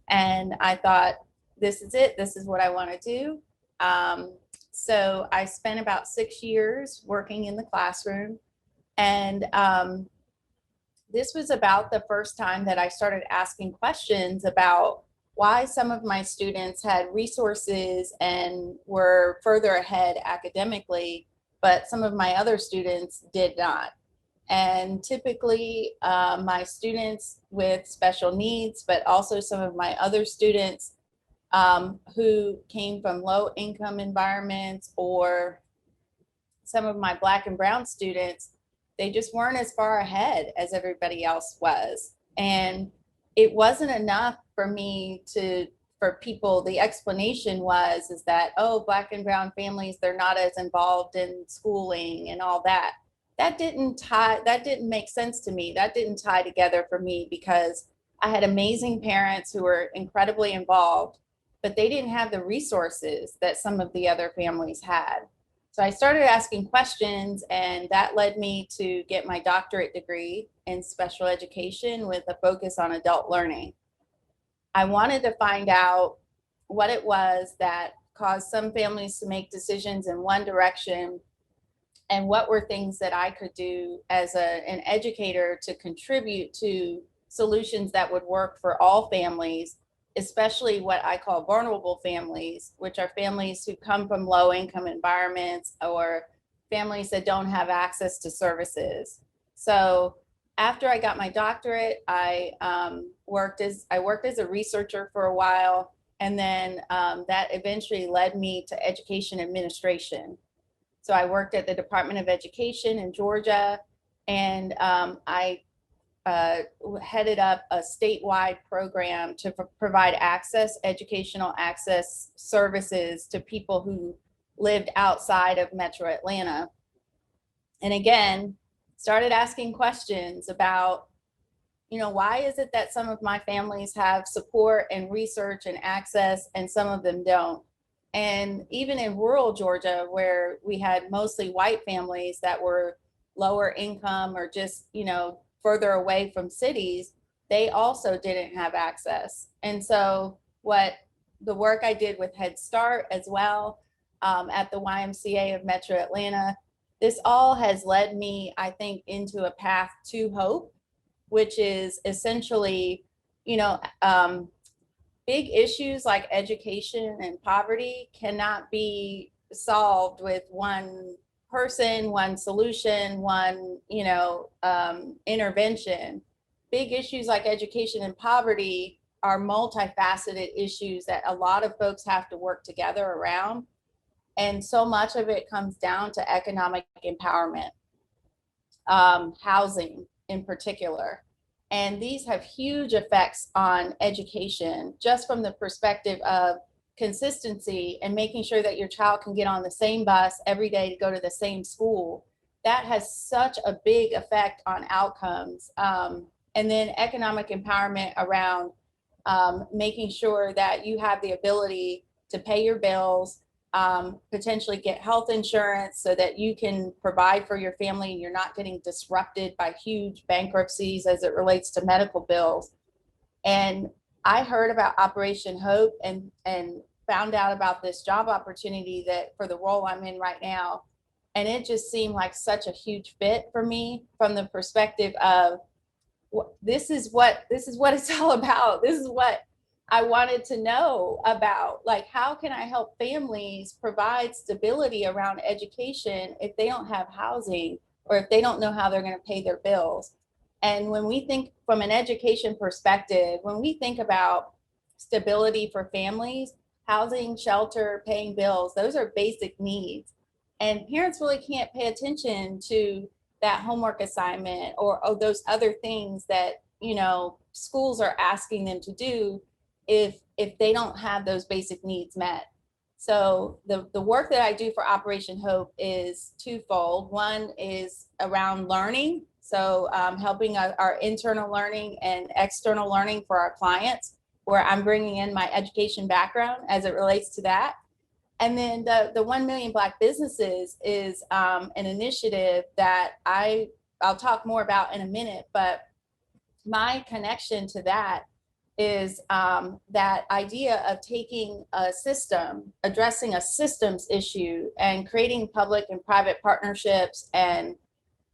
and I thought, this is it. This is what I want to do. So I spent about 6 years working in the classroom. And this was about the first time that I started asking questions about why some of my students had resources and were further ahead academically, but some of my other students did not. And typically my students with special needs, but also some of my other students who came from low income environments, or some of my Black and brown students, they just weren't as far ahead as everybody else was. And it wasn't enough for me for people, the explanation is that, oh, Black and brown families, they're not as involved in schooling and all that. That didn't make sense to me. That didn't tie together for me, because I had amazing parents who were incredibly involved, but they didn't have the resources that some of the other families had. So I started asking questions, and that led me to get my doctorate degree in special education with a focus on adult learning. I wanted to find out what it was that caused some families to make decisions in one direction, and what were things that I could do as an educator to contribute to solutions that would work for all families, especially what I call vulnerable families, which are families who come from low income environments or families that don't have access to services. So after I got my doctorate, I worked as a researcher for a while, and then that eventually led me to education administration. So I worked at the Department of Education in Georgia, and I headed up a statewide program to provide educational access services to people who lived outside of Metro Atlanta. And again, started asking questions about, why is it that some of my families have support and research and access and some of them don't? And even in rural Georgia, where we had mostly white families that were lower income or just, further away from cities, they also didn't have access. And so what the work I did with Head Start as well, at the YMCA of Metro Atlanta, this all has led me, I think, into a path to hope, which is essentially, big issues like education and poverty cannot be solved with one person, one solution, one, intervention. Big issues like education and poverty are multifaceted issues that a lot of folks have to work together around. And so much of it comes down to economic empowerment, housing in particular. And these have huge effects on education, just from the perspective of consistency and making sure that your child can get on the same bus every day to go to the same school. That has such a big effect on outcomes. And then economic empowerment around making sure that you have the ability to pay your bills, potentially get health insurance so that you can provide for your family and you're not getting disrupted by huge bankruptcies as it relates to medical bills. And I heard about Operation Hope and found out about this job opportunity that for the role I'm in right now. And it just seemed like such a huge fit for me from the perspective of this is what it's all about. This is what I wanted to know about, like, how can I help families provide stability around education if they don't have housing or if they don't know how they're going to pay their bills? And when we think from an education perspective, when we think about stability for families, housing, shelter, paying bills, those are basic needs. And parents really can't pay attention to that homework assignment or those other things that, schools are asking them to do if they don't have those basic needs met. So the work that I do for Operation Hope is twofold. One is around learning. So helping our internal learning and external learning for our clients, where I'm bringing in my education background as it relates to that. And then the 1 Million Black Businesses is an initiative that I'll talk more about in a minute, but my connection to that is that idea of taking a system, addressing a systems issue and creating public and private partnerships and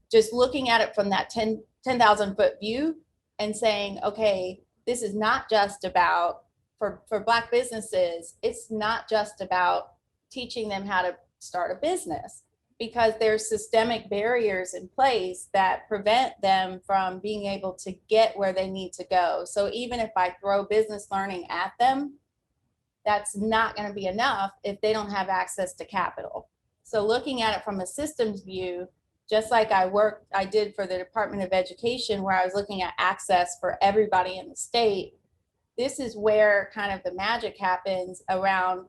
just looking at it from that 10,000 foot view and saying, okay, this is not just about, for Black businesses, it's not just about teaching them how to start a business, because there's systemic barriers in place that prevent them from being able to get where they need to go. So even if I throw business learning at them, that's not going to be enough if they don't have access to capital. So looking at it from a systems view, just like I did for the Department of Education, where I was looking at access for everybody in the state, this is where kind of the magic happens around,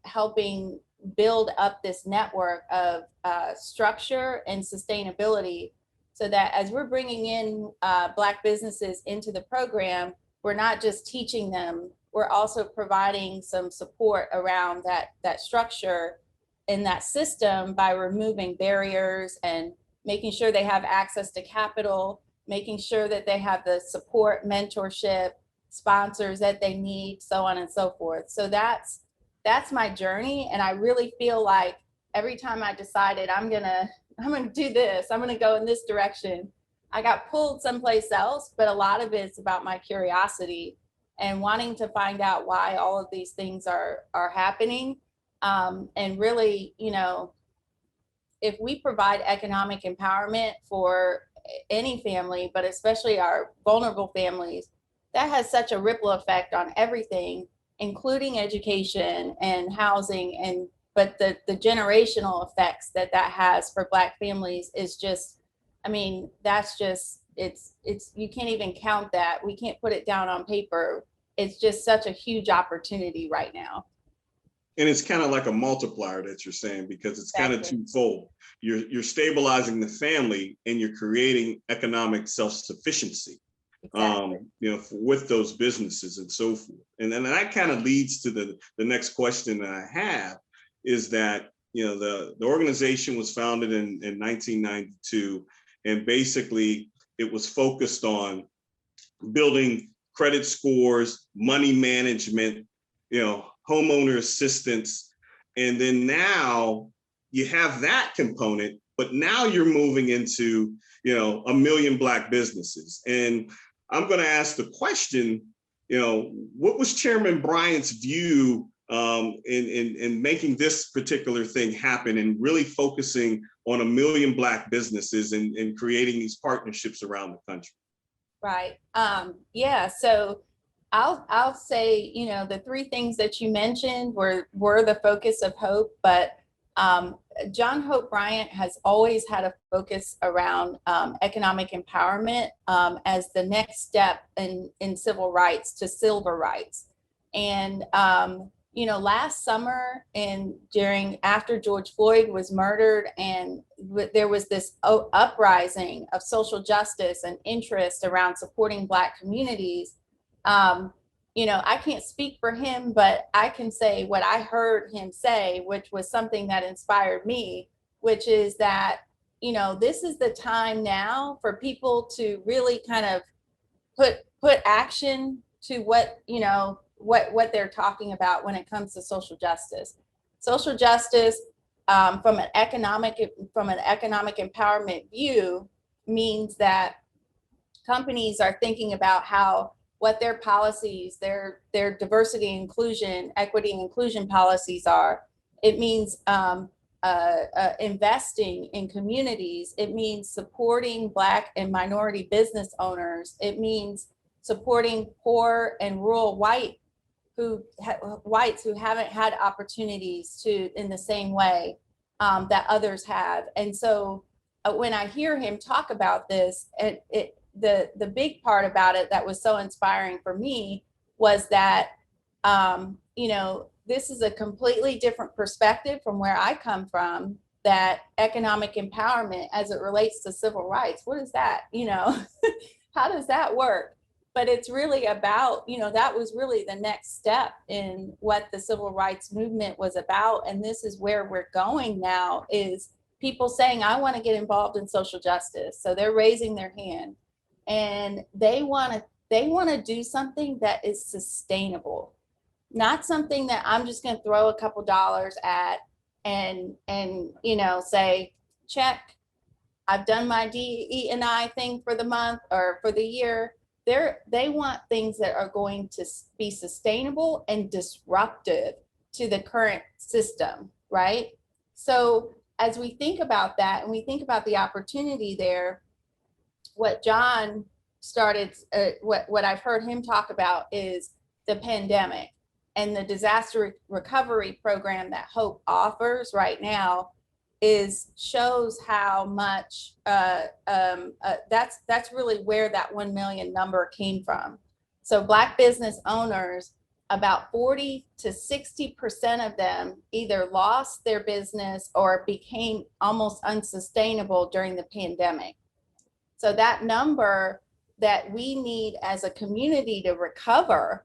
helping build up this network of structure and sustainability, so that as we're bringing in Black businesses into the program, we're not just teaching them, we're also providing some support around that structure in that system by removing barriers and making sure they have access to capital, making sure that they have the support, mentorship, sponsors that they need, so on and so forth. So that's my journey. And I really feel like every time I decided I'm gonna do this, I'm gonna go in this direction, I got pulled someplace else, but a lot of it's about my curiosity and wanting to find out why all of these things are happening. And really, if we provide economic empowerment for any family, but especially our vulnerable families, that has such a ripple effect on everything, including education and housing. But the generational effects that has for Black families is just, that's just, it's you can't even count that. We can't put it down on paper. It's just such a huge opportunity right now. And it's kind of like a multiplier that you're saying, because it's kind of twofold. You're stabilizing the family and you're creating economic self-sufficiency. Exactly. With those businesses and so forth. And then that kind of leads to the next question that I have is that, the organization was founded in 1992, and basically it was focused on building credit scores, money management, homeowner assistance. And then now you have that component, but now you're moving into, 1 million Black businesses. And I'm going to ask the question, what was Chairman Bryant's view in making this particular thing happen and really focusing on 1 million Black businesses and creating these partnerships around the country? Right. Yeah. So I'll say, the three things that you mentioned were the focus of Hope, but John Hope Bryant has always had a focus around economic empowerment as the next step in civil rights to silver rights. And last summer after George Floyd was murdered, and there was this uprising of social justice and interest around supporting Black communities. I can't speak for him, but I can say what I heard him say, which was something that inspired me, which is that, this is the time now for people to really kind of put action to what they're talking about when it comes to social justice. Social justice from an economic empowerment view means that companies are thinking about what their policies, their diversity, inclusion, equity, and inclusion policies are. It means investing in communities. It means supporting Black and minority business owners. It means supporting poor and rural whites who haven't had opportunities in the same way that others have. And so when I hear him talk about this, the big part about it that was so inspiring for me was that, this is a completely different perspective from where I come from, that economic empowerment as it relates to civil rights. What is that? How does that work? But it's really about, that was really the next step in what the civil rights movement was about. And this is where we're going now, is people saying, I want to get involved in social justice. So they're raising their hand. And they want to do something that is sustainable, not something that I'm just going to throw a couple dollars at and say, check, I've done my DE&I thing for the month or for the year. They want things that are going to be sustainable and disruptive to the current system, right? So as we think about that and we think about the opportunity there, what John started, what I've heard him talk about is the pandemic and the disaster recovery program that Hope offers right now shows how much that's really where that 1 million number came from. So Black business owners, about 40 to 60% of them either lost their business or became almost unsustainable during the pandemic. So that number that we need as a community to recover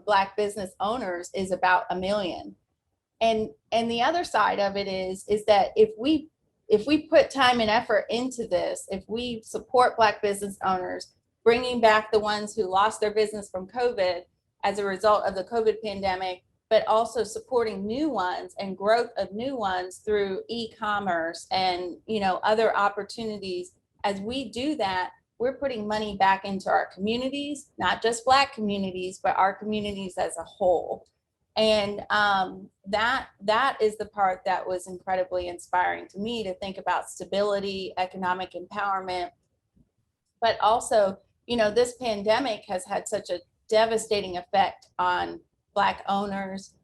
Black business owners is about 1 million. And the other side of it is that if we put time and effort into this, if we support Black business owners, bringing back the ones who lost their business from COVID as a result of the COVID pandemic, but also supporting new ones and growth of new ones through e-commerce and other opportunities. As we do that, we're putting money back into our communities, not just Black communities, but our communities as a whole. And that is the part that was incredibly inspiring to me, to think about stability, economic empowerment, but also, this pandemic has had such a devastating effect on Black owners.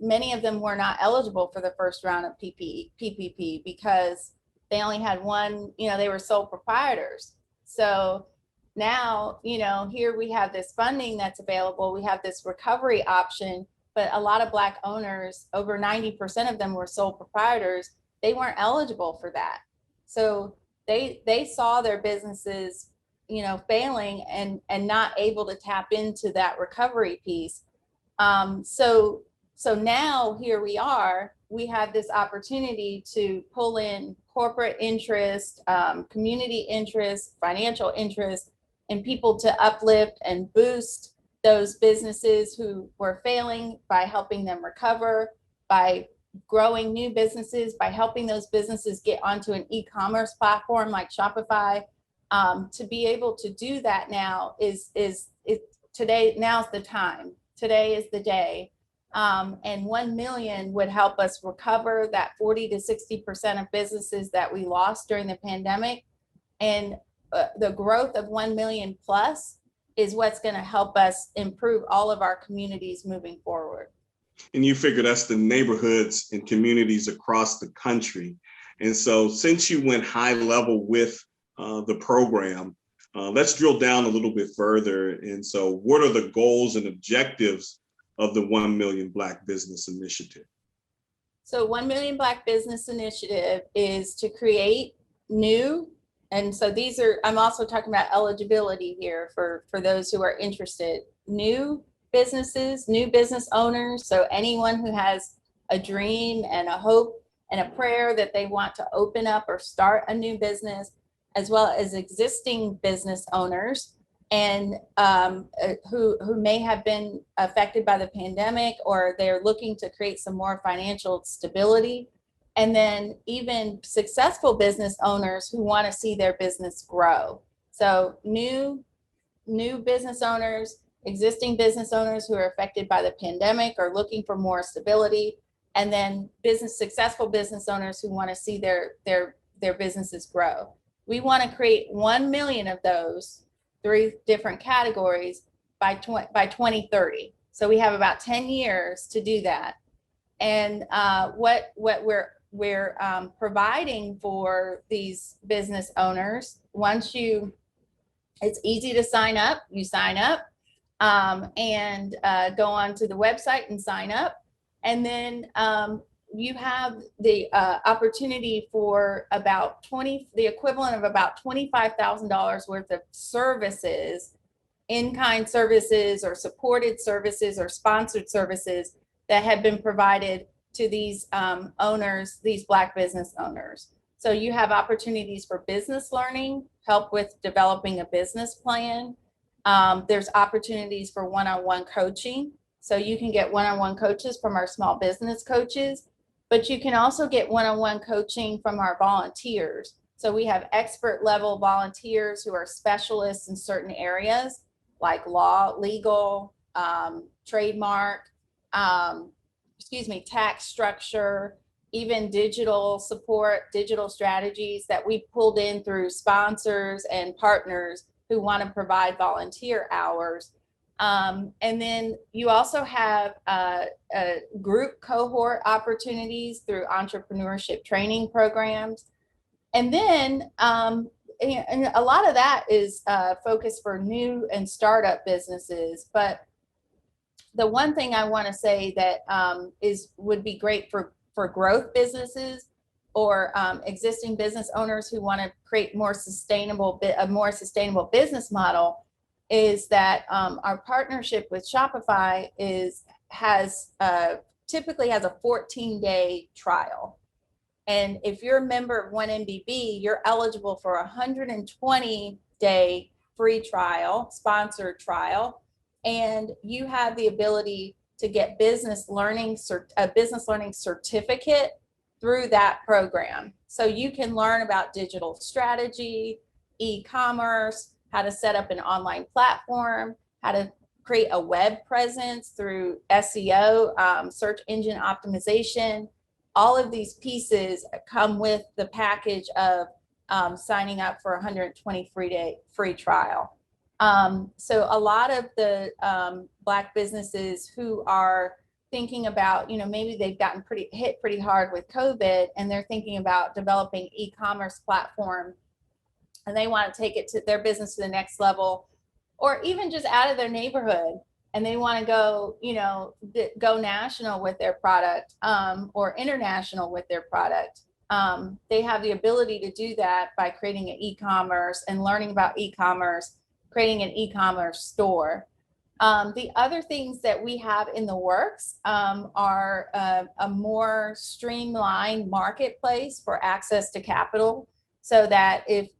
Many of them were not eligible for the first round of PPP because they only had one, they were sole proprietors. So now, here we have this funding that's available. We have this recovery option, but a lot of Black owners, over 90% of them were sole proprietors. They weren't eligible for that. So they saw their businesses, failing and not able to tap into that recovery piece. So now here we are, we have this opportunity to pull in corporate interest, community interest, financial interest, and people to uplift and boost those businesses who were failing by helping them recover, by growing new businesses, by helping those businesses get onto an e-commerce platform like Shopify. To be able to do that now is today. Now's the time. Today is the day. And 1 million would help us recover that 40 to 60% of businesses that we lost during the pandemic. And the growth of 1 million plus is what's going to help us improve all of our communities moving forward. And you figure that's the neighborhoods and communities across the country. And so since you went high level with the program, let's drill down a little bit further. And so what are the goals and objectives of the 1 Million Black Business Initiative? So 1 Million Black Business Initiative is to create new, and so these are, I'm also talking about eligibility here for those who are interested, new businesses, new business owners. So anyone who has a dream and a hope and a prayer that they want to open up or start a new business, as well as existing business owners and who may have been affected by the pandemic, or they're looking to create some more financial stability. And then even successful business owners who want to see their business grow. So new business owners, existing business owners who are affected by the pandemic or looking for more stability, and then successful business owners who want to see their businesses grow. We want to create 1 million of those 3 different categories by 2030. So we have about 10 years to do that. And what we're providing for these business owners, it's easy to sign up. You sign up and go onto the website and sign up. And then you have the opportunity for the equivalent of about $25,000 worth of services, in-kind services or supported services or sponsored services that have been provided to these owners, these Black business owners. So you have opportunities for business learning, help with developing a business plan. There's opportunities for one-on-one coaching. So you can get one-on-one coaches from our small business coaches, but you can also get one-on-one coaching from our volunteers. So we have expert level volunteers who are specialists in certain areas like law, legal, trademark, tax structure, even digital support, digital strategies that we pulled in through sponsors and partners who want to provide volunteer hours. And then you also have group cohort opportunities through entrepreneurship training programs. And then and a lot of that is focused for new and startup businesses. But the one thing I want to say that would be great for growth businesses or existing business owners who want to create a more sustainable business model is that our partnership with Shopify typically has a 14-day trial. And if you're a member of 1MBB, you're eligible for a 120-day free trial, sponsored trial, and you have the ability to get a business learning certificate through that program. So you can learn about digital strategy, e-commerce, how to set up an online platform, how to create a web presence through SEO, search engine optimization. All of these pieces come with the package of signing up for a 120 free trial. So a lot of the Black businesses who are thinking about, maybe they've gotten hit pretty hard with COVID and they're thinking about developing e-commerce platform and they want to take their business to the next level, or even just out of their neighborhood and they want to go national with their product or international with their product. They have the ability to do that by creating an e-commerce and learning about e-commerce, creating an e-commerce store. The other things that we have in the works are a more streamlined marketplace for access to capital, so that if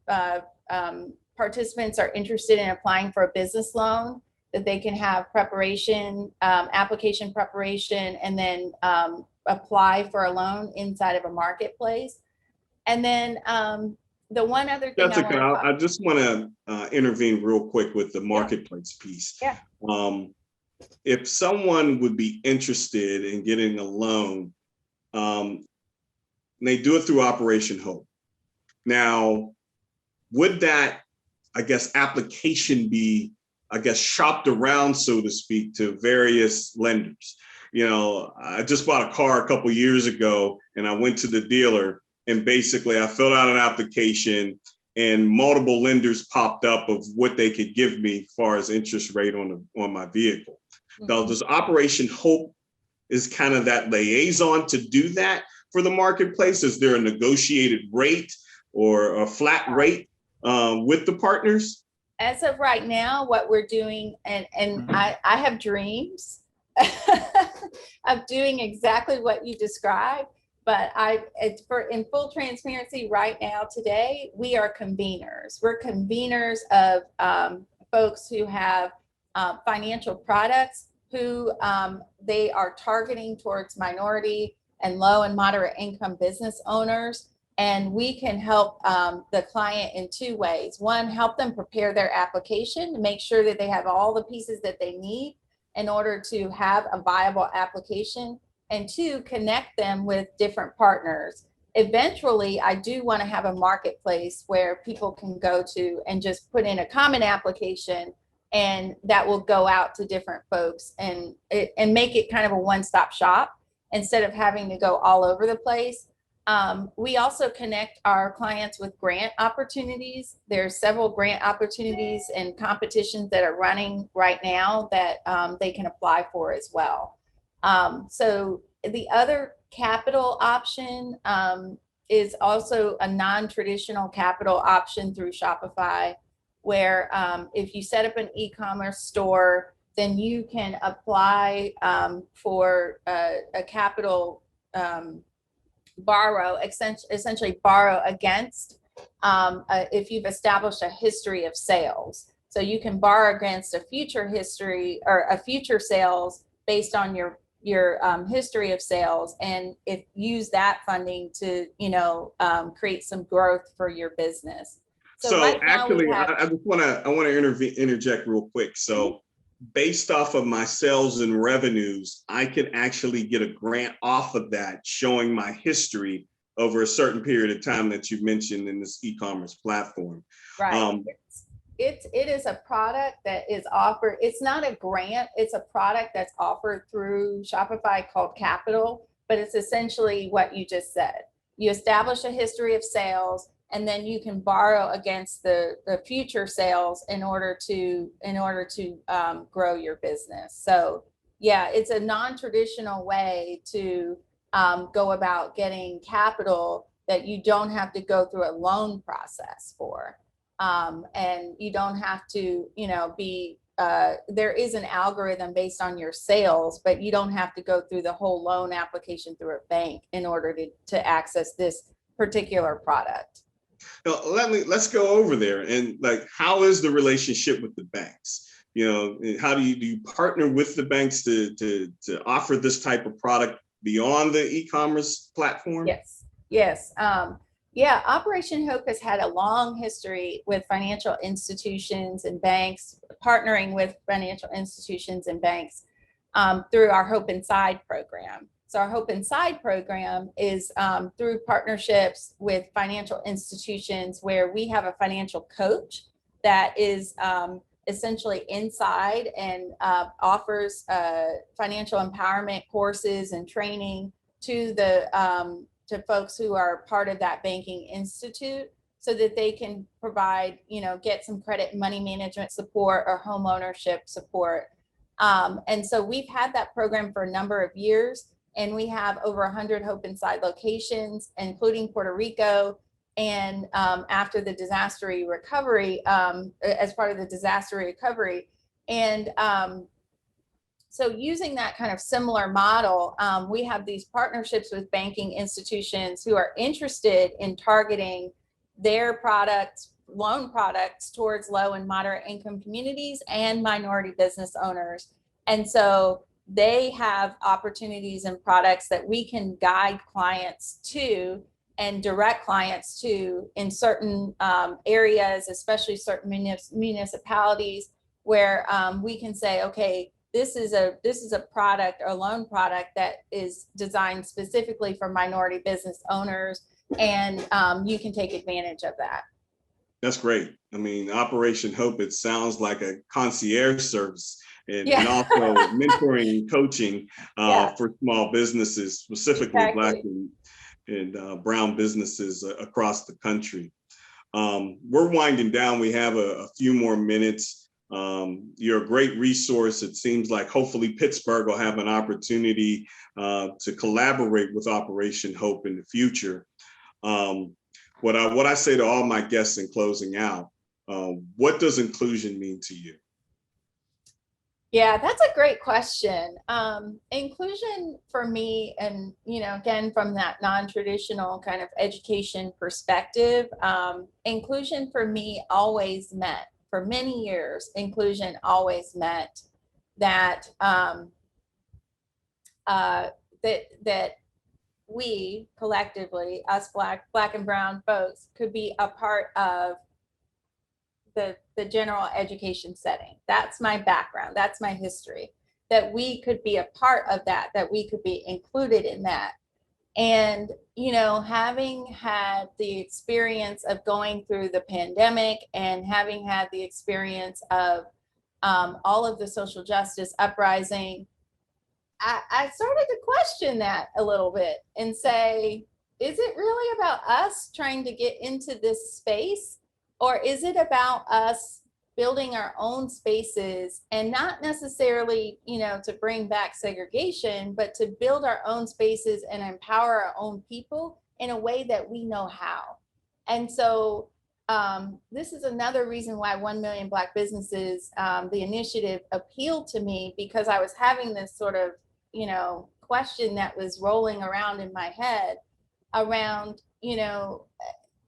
participants are interested in applying for a business loan, that they can have preparation, application preparation, and then apply for a loan inside of a marketplace. And then the one other thing Jessica, I just want to intervene real quick with the marketplace piece. Yeah. If someone would be interested in getting a loan, they do it through Operation Hope. Now, would that, I guess, application be, I guess, shopped around, so to speak, to various lenders? You know, I just bought a car a couple years ago, and I went to the dealer, and basically I filled out an application, and multiple lenders popped up of what they could give me as far as interest rate on my vehicle. Now, does Operation Hope is kind of that liaison to do that for the marketplace? Is there a negotiated rate or a flat rate with the partners? As of right now, what we're doing, and I have dreams of doing exactly what you described, but in full transparency right now today, we are conveners. We're conveners of folks who have financial products who they are targeting towards minority and low and moderate income business owners. And we can help the client in two ways. One, help them prepare their application to make sure that they have all the pieces that they need in order to have a viable application. And two, connect them with different partners. Eventually, I do want to have a marketplace where people can go to and just put in a common application, and that will go out to different folks and make it kind of a one-stop shop instead of having to go all over the place. We also connect our clients with grant opportunities. There's several grant opportunities and competitions that are running right now that they can apply for as well. So the other capital option is also a non-traditional capital option through Shopify, where if you set up an e-commerce store, then you can apply for a capital borrow, essentially borrow against if you've established a history of sales. So you can borrow against a future history or a future sales based on your history of sales, and use that funding to create some growth for your business. So right actually, I want to interject real quick. So based off of my sales and revenues, I can actually get a grant off of that, showing my history over a certain period of time that you mentioned in this e-commerce platform. Right. It is a product that is offered. It's not a grant. It's a product that's offered through Shopify called Capital, but it's essentially what you just said. You establish a history of sales, and then you can borrow against the future sales in order to grow your business. So yeah, it's a non-traditional way to go about getting capital that you don't have to go through a loan process for. And you don't have to, there is an algorithm based on your sales, but you don't have to go through the whole loan application through a bank in order to access this particular product. Now, let's go over there and how is the relationship with the banks? How do you partner with the banks to offer this type of product beyond the e-commerce platform? Yes. Yeah, Operation Hope has had a long history with financial institutions and banks, partnering with financial institutions and banks through our Hope Inside program. So our Hope Inside program is through partnerships with financial institutions where we have a financial coach that is essentially inside and offers financial empowerment courses and training to to folks who are part of that banking institute, so that they can provide, get some credit and money management support or home ownership support. And so we've had that program for a number of years, and we have over 100 Hope Inside locations, including Puerto Rico. And after the disaster recovery, as part of the disaster recovery. And so using that kind of similar model, we have these partnerships with banking institutions who are interested in targeting their products loan products towards low and moderate income communities and minority business owners. And so they have opportunities and products that we can guide clients to and direct clients to in certain areas, especially certain municipalities, where we can say, okay, this is a product or loan product that is designed specifically for minority business owners, and you can take advantage of that. That's great. I mean, Operation Hope, it sounds like a concierge service and also mentoring and coaching for small businesses, specifically Black and brown businesses across the country. We're winding down. We have a few more minutes. You're a great resource. It seems like hopefully Pittsburgh will have an opportunity to collaborate with Operation Hope in the future. What I say to all my guests in closing out, what does inclusion mean to you? Yeah, that's a great question. Inclusion for me, and again, from that non-traditional kind of education perspective, inclusion for me always meant, for many years, inclusion always meant that that we collectively, us Black and brown folks, could be a part of the general education setting. That's my background. That's my history. That we could be a part of that, that we could be included in that. And, having had the experience of going through the pandemic and having had the experience of all of the social justice uprising, I started to question that a little bit and say, is it really about us trying to get into this space? Or is it about us building our own spaces, and not necessarily, to bring back segregation, but to build our own spaces and empower our own people in a way that we know how? And so this is another reason why 1 Million Black Businesses, the initiative, appealed to me, because I was having this sort of, question that was rolling around in my head around,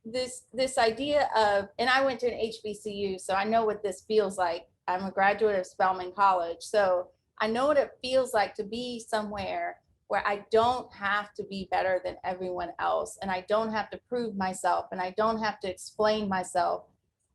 this idea of, and I went to an HBCU, so I know what this feels like. I'm a graduate of Spelman College, so I know what it feels like to be somewhere where I don't have to be better than everyone else, and I don't have to prove myself, and I don't have to explain myself.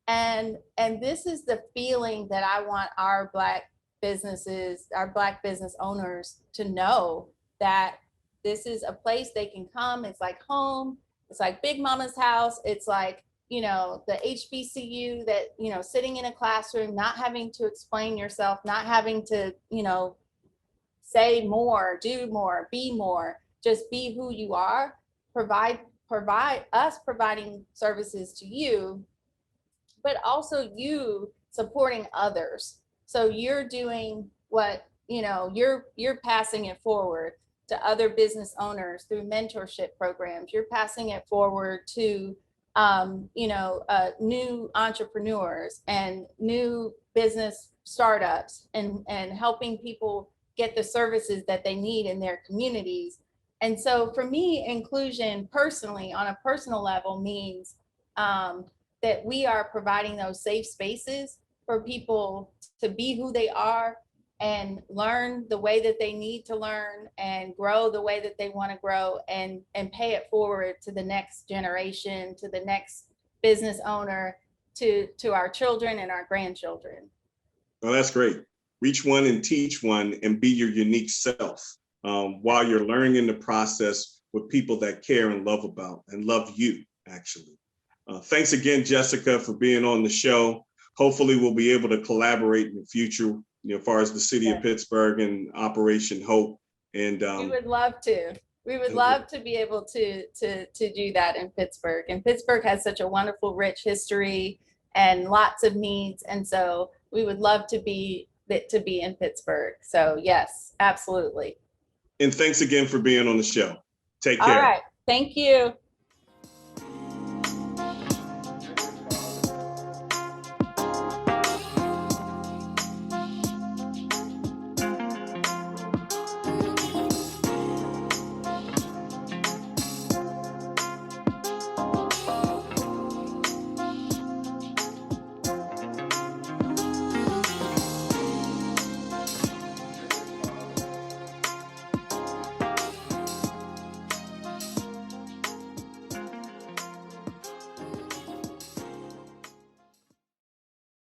And this is the feeling that I want our Black businesses, our Black business owners, to know, that this is a place they can come. It's like home. It's like Big Mama's house. It's like, the HBCU that, sitting in a classroom, not having to explain yourself, not having to, say more, do more, be more, just be who you are, providing services to you, but also you supporting others. So you're doing what, you're passing it forward to other business owners through mentorship programs. You're passing it forward to, new entrepreneurs and new business startups, and helping people get the services that they need in their communities. And so for me, inclusion personally, on a personal level, means that we are providing those safe spaces for people to be who they are and learn the way that they need to learn and grow the way that they want to grow, and pay it forward to the next generation, to the next business owner, to our children and our grandchildren. Well, that's great. Reach one and teach one, and be your unique self while you're learning in the process with people that care and love you, actually. Thanks again, Jessica, for being on the show. Hopefully we'll be able to collaborate in the future, as far as the city of Pittsburgh and Operation Hope. And we would love to. We would love to be able to do that in Pittsburgh. And Pittsburgh has such a wonderful, rich history and lots of needs. And so we would love to be in Pittsburgh. So yes, absolutely. And thanks again for being on the show. Take care. All right. Thank you.